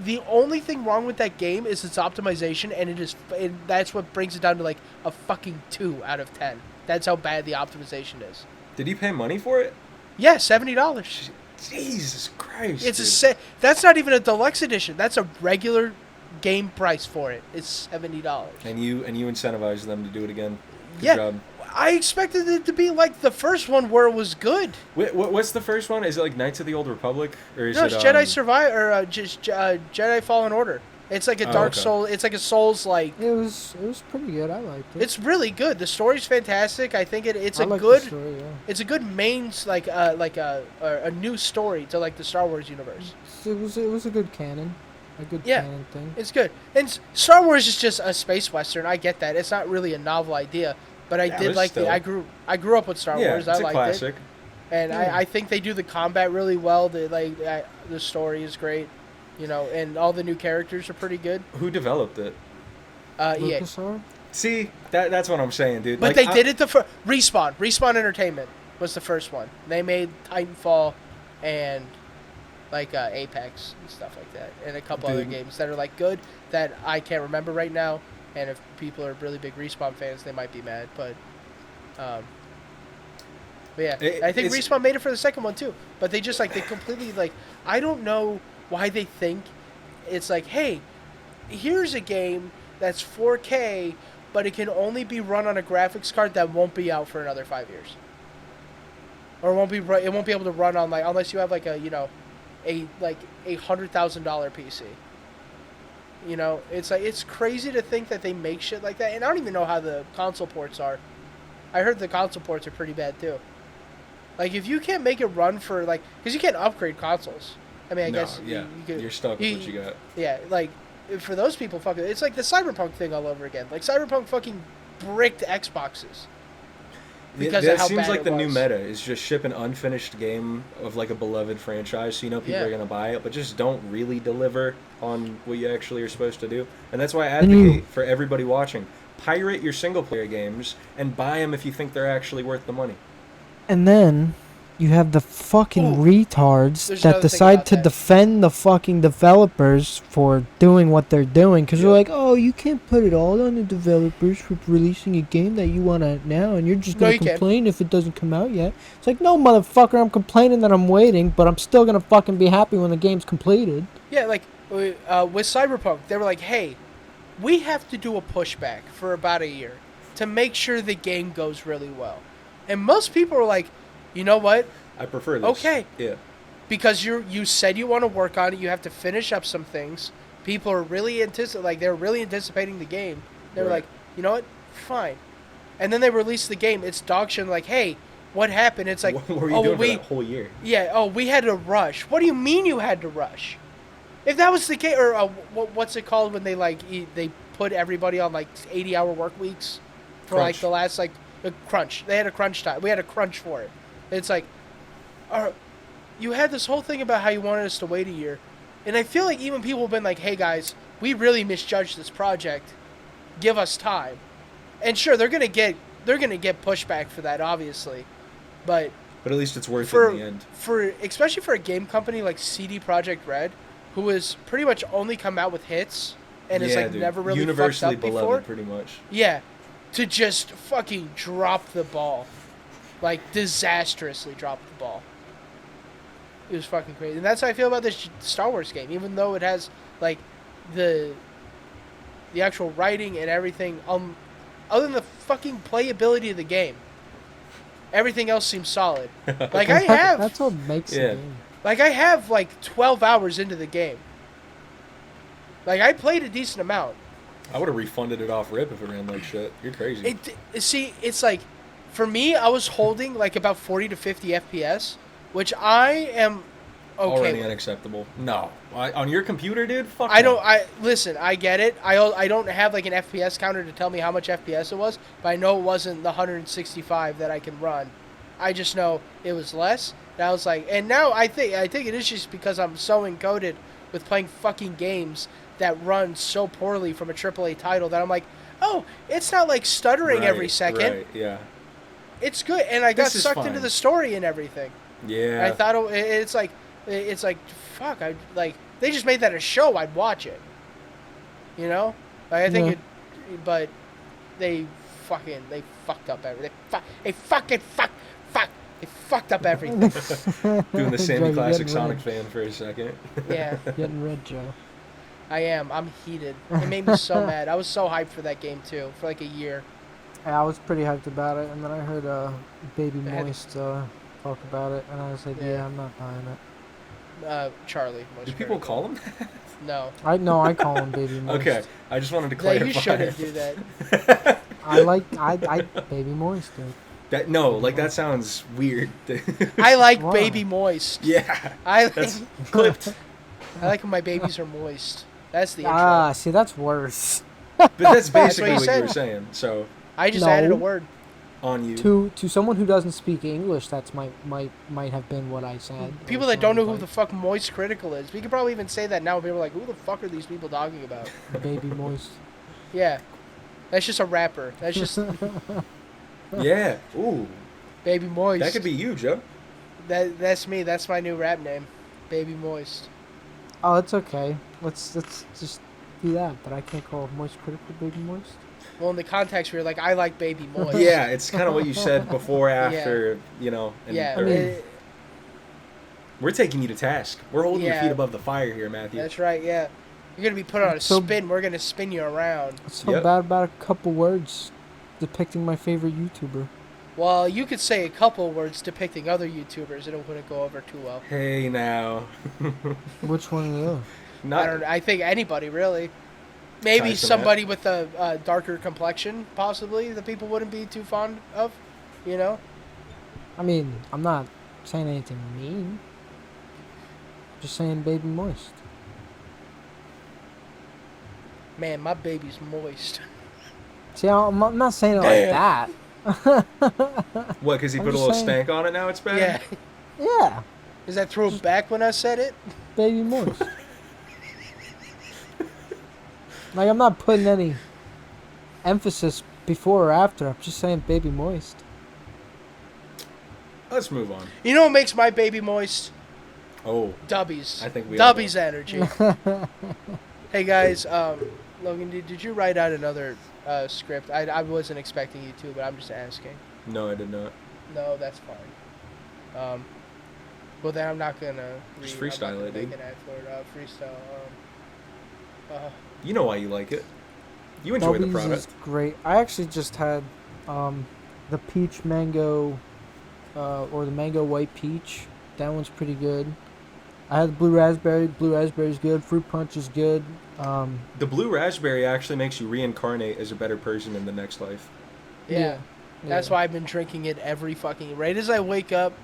the only thing wrong with that game is its optimization, and that's what brings it down to like a fucking 2 out of 10. That's how bad the optimization is. Did you pay money for it? Yeah, $70. Jesus Christ. It's dude. that's not even a deluxe edition. That's a regular game price for it. It's $70. And you incentivized them to do it again. Good Yeah. job. I expected it to be like the first one where it was good. What's the first one? Is it like Knights of the Old Republic, or is No, it it's Jedi Survivor or just Jedi Fallen Order. It's like a Oh, Dark okay. Soul. It's like a Souls like. It was pretty good. I liked it. It's really good. The story's fantastic. I think it's I a liked good. The story, yeah. It's a good main like a new story to like the Star Wars universe. It was a good canon, a good Yeah. canon thing. It's good. And Star Wars is just a space western. I get that. It's not really a novel idea, but I Yeah, did but like still. I grew up with Star Yeah, Wars. it's I a liked classic. it, and Yeah. I think they do the combat really well. The story is great, you know, and all the new characters are pretty good. Who developed it? EA. LucasArts? See, that's what I'm saying, dude. But Like, they did it Respawn Entertainment was the first one. They made Titanfall and like Apex and stuff like that, and a couple other Dude. games that are like good that I can't remember right now. And if people are really big Respawn fans, they might be mad. But yeah, I think It's- Respawn made it for the second one too. But they just they completely I don't know why they think it's like, hey, here's a game that's 4K, but it can only be run on a graphics card that won't be out for another 5 years, or it won't be able to run on unless you have a $100,000 PC. You know, it's crazy to think that they make shit like that, and I don't even know how the console ports are. I heard the console ports are pretty bad too. Like if you can't make it run for because you can't upgrade consoles. I mean, I No, guess yeah, you could. you're stuck with what you got. Yeah, for those people, it's like the Cyberpunk thing all over again. Like Cyberpunk fucking bricked Xboxes because That of how seems bad like it the new was. meta is just ship an unfinished game of a beloved franchise, so you know people Yeah. are gonna buy it, but just don't really deliver on what you actually are supposed to do. And that's why I And you- advocate for everybody watching: pirate your single player games and buy them if you think they're actually worth the money. And then you have the fucking Ooh. retards There's that another thing decide about to that. defend the fucking developers for doing what they're doing because Yeah. they're like, oh, you can't put it all on the developers for releasing a game that you want to now, and you're just No, gonna you can't. complain if it doesn't come out yet. It's like, no, motherfucker, I'm complaining that I'm waiting, but I'm still gonna fucking be happy when the game's completed. Yeah, with Cyberpunk, they were like, hey, we have to do a pushback for about a year to make sure the game goes really well. And most people are like, you know what? I prefer this. Okay. Yeah. Because you said you want to work on it, you have to finish up some things. People are really they're really anticipating the game. They were Right. like, you know what? Fine. And then they release the game. It's dog shit. Like, hey, what happened? It's like, What were you oh, doing we for that whole year? yeah, oh, we had to rush. What do you mean you had to rush? If that was the case, or what's it called when they they put everybody on 80-hour work weeks for Crunch. the last a crunch. They had a crunch time. We had a crunch for it. It's like, you had this whole thing about how you wanted us to wait a year, and I feel like even people have been like, hey guys, we really misjudged this project. Give us time. And sure, they're gonna get pushback for that, obviously, but But at least it's worth for it in the end. especially for a game company like CD Projekt Red, who has pretty much only come out with hits and is Yeah, dude. never really universally fucked up beloved, before. pretty much. Yeah, to just fucking drop the ball, disastrously drop the ball. It was fucking crazy, and that's how I feel about this Star Wars game. Even though it has the actual writing and everything, other than the fucking playability of the game, everything else seems solid. I have. That's what makes Yeah. the game. I have 12 hours into the game. I played a decent amount. I would have refunded it off rip if it ran like shit. You're crazy. It's For me, I was holding like about 40 to 50 FPS, which I am okay Already with. unacceptable. No. On your computer, dude? Fuck I no. don't. Listen. I get it. I don't have like an FPS counter to tell me how much FPS it was, but I know it wasn't the 165 that I can run. I just know it was less. And I was like, and now I think it is just because I'm so encoded with playing fucking games that run so poorly from a AAA title that I'm like, oh, it's not like stuttering every Right, second. Right, yeah. It's good, and I got This is sucked fine. into the story and everything. Yeah. I thought it's like fuck. I like they just made that a show. I'd watch it. You know, like, I think but they fucked up everything. They fucked up everything. Doing the Joe, Sammy you're Classic getting Sonic red. fan for a second. Yeah, Getting red, Joe. I am. I'm heated. It made me so mad. I was so hyped for that game too, for like a year. Yeah, I was pretty hyped about it, and then I heard Baby I had- Moist talk about it, and I was like, Yeah. yeah, I'm not buying it. Charlie. Do people call him? No. I call him Baby Moist. Okay, I just wanted to No, clarify. you shouldn't do that. I Baby Moist, dude. That no, like that sounds weird. I like Why? baby moist. Yeah, I like, that's clipped. I like when my babies are moist. That's the intro. Ah, see, that's worse. But that's That's what basically you what you said. were saying. So I just No. added a word. on you. To someone who doesn't speak English, that's might have been what I said. People that don't know who the fuck Moist Critical is. We could probably even say that now. People are like, who the fuck are these people talking about? Baby Moist. Yeah. That's just a rapper. That's just Yeah. Ooh, Baby Moist. that could be you, Joe. That's me. That's my new rap name. Baby Moist. Oh, it's okay. Let's just do that. But I can't call Moist Critical Baby Moist. Well, in the context where you're like, I like Baby Moist. Yeah, it's kind of what you said before, after, you know. And, Yeah. I mean- it- we're taking you to task. We're holding your Yeah. feet above the fire here, Matthew. that's right. Yeah. You're gonna be put on a So- spin. We're gonna spin you around. What's so Yep. bad about a couple words depicting my favorite YouTuber? Well, you could say a couple words depicting other YouTubers, and it wouldn't go over too well. Hey now. Which one of those? Not. I think anybody really. Maybe Tyson somebody with a darker complexion, possibly, that people wouldn't be too fond of. You know. I mean, I'm not saying anything mean. Just saying Baby Moist. Man, my baby's moist. See, I'm not saying it like that. What? Because he I'm put a just little saying- stank on it. Now it's bad. Yeah. Yeah, Does that throw it back when I said it? Baby Moist. Like, I'm not putting any emphasis before or after. I'm just saying Baby Moist. Let's move on. You know what makes my baby moist? Oh, Dubbies. I think we all Dubbies energy. Hey guys, Logan, did you write out another script? I wasn't expecting you to, but I'm just asking. no, I did not. No, that's fine. Well then I'm not gonna Just read, freestyle I'm not gonna it, make dude. an ad for it. Freestyle. You know why you like it. You enjoy the Dubbies product. is great. I actually just had the peach mango, or the mango white peach. That one's pretty good. I had the blue raspberry. Blue raspberry's good. Fruit punch is good. The blue raspberry actually makes you reincarnate as a better person in the next life. Yeah. That's why I've been drinking it every fucking right as I wake up.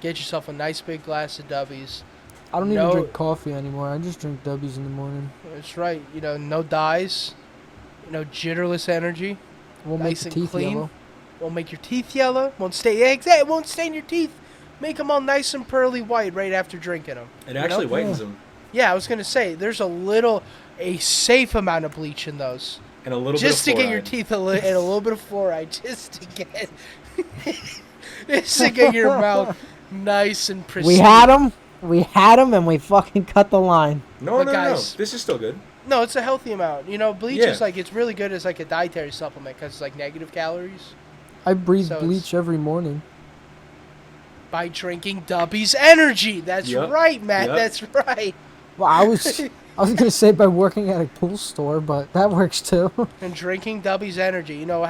Get yourself a nice big glass of Dubbies. I don't No- even drink coffee anymore. I just drink Dubbies in the morning. That's right. You know, no dyes. You know, jitterless energy. Won't Nice make and the teeth clean. yellow. Won't make your teeth yellow. Won't stay. Yeah, exactly. It won't stain your teeth. Make them all nice and pearly white right after drinking them. It actually know? whitens Yeah. them. Yeah, I was gonna say there's a safe amount of bleach in those, And a little just to bit of get your fluoride. teeth and a little bit of fluoride, just to get your mouth nice and pristine. We had them. We had them, and we fucking cut the line. No, But no, guys- no. This is still good. No, it's a healthy amount. You know, bleach Yeah. is like it's really good as like a dietary supplement because it's like negative calories. I breathe So it's- bleach every morning. By drinking Dubby's Energy. That's Yup. right, Matt. Yup. That's right. Well, I was gonna say by working at a pool store, but that works too. And drinking Dubby's Energy. You know,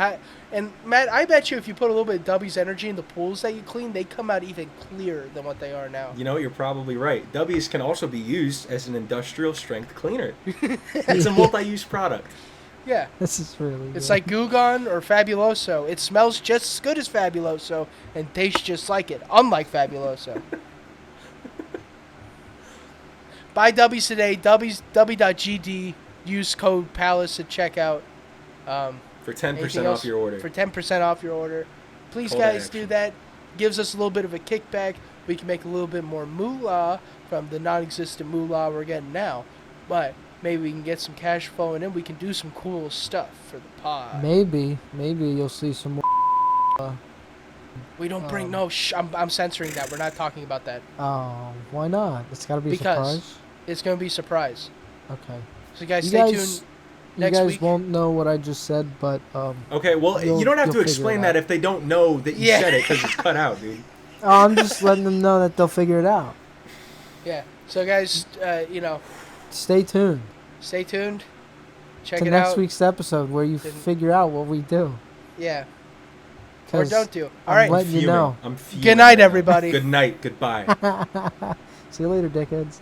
and Matt, I bet you if you put a little bit of Dubby's Energy in the pools that you clean, they come out even clearer than what they are now. You know, you're probably right. W's can also be used as an industrial strength cleaner. It's a multi-use product. Yeah. This is really. It's good. like Gugon or Fabuloso. It smells just as good as Fabuloso and tastes just like it, unlike Fabuloso. Buy W's today. W.GD. Use code Palace at checkout. For 10% Anything off else? your order. For 10% off your order. Please, Call to guys, do action. that. Gives us a little bit of a kickback. We can make a little bit more moolah from the non-existent moolah we're getting now. But maybe we can get some cash flow, and then we can do some cool stuff for the pod. Maybe you'll see some more. We don't bring... No, I'm censoring that. We're not talking about that. Oh, why not? It's got to be a Because surprise. it's going to be a surprise. Okay. So, guys, You stay guys, tuned you next guys week. won't know what I just said, but Okay, well, You'll- you don't have you'll to figure explain it that out. if they don't know that you Yeah. said it because it's cut out, dude. I'm just letting them know that they'll figure it out. Yeah. So, guys, Stay tuned stay tuned. Check to it next out. week's episode where you Then- figure out what we do. Yeah. Or 'Cause don't do. All I'm right. letting you know. I'm fuming Good night, right now. everybody. Good night. Goodbye. See you later, dickheads.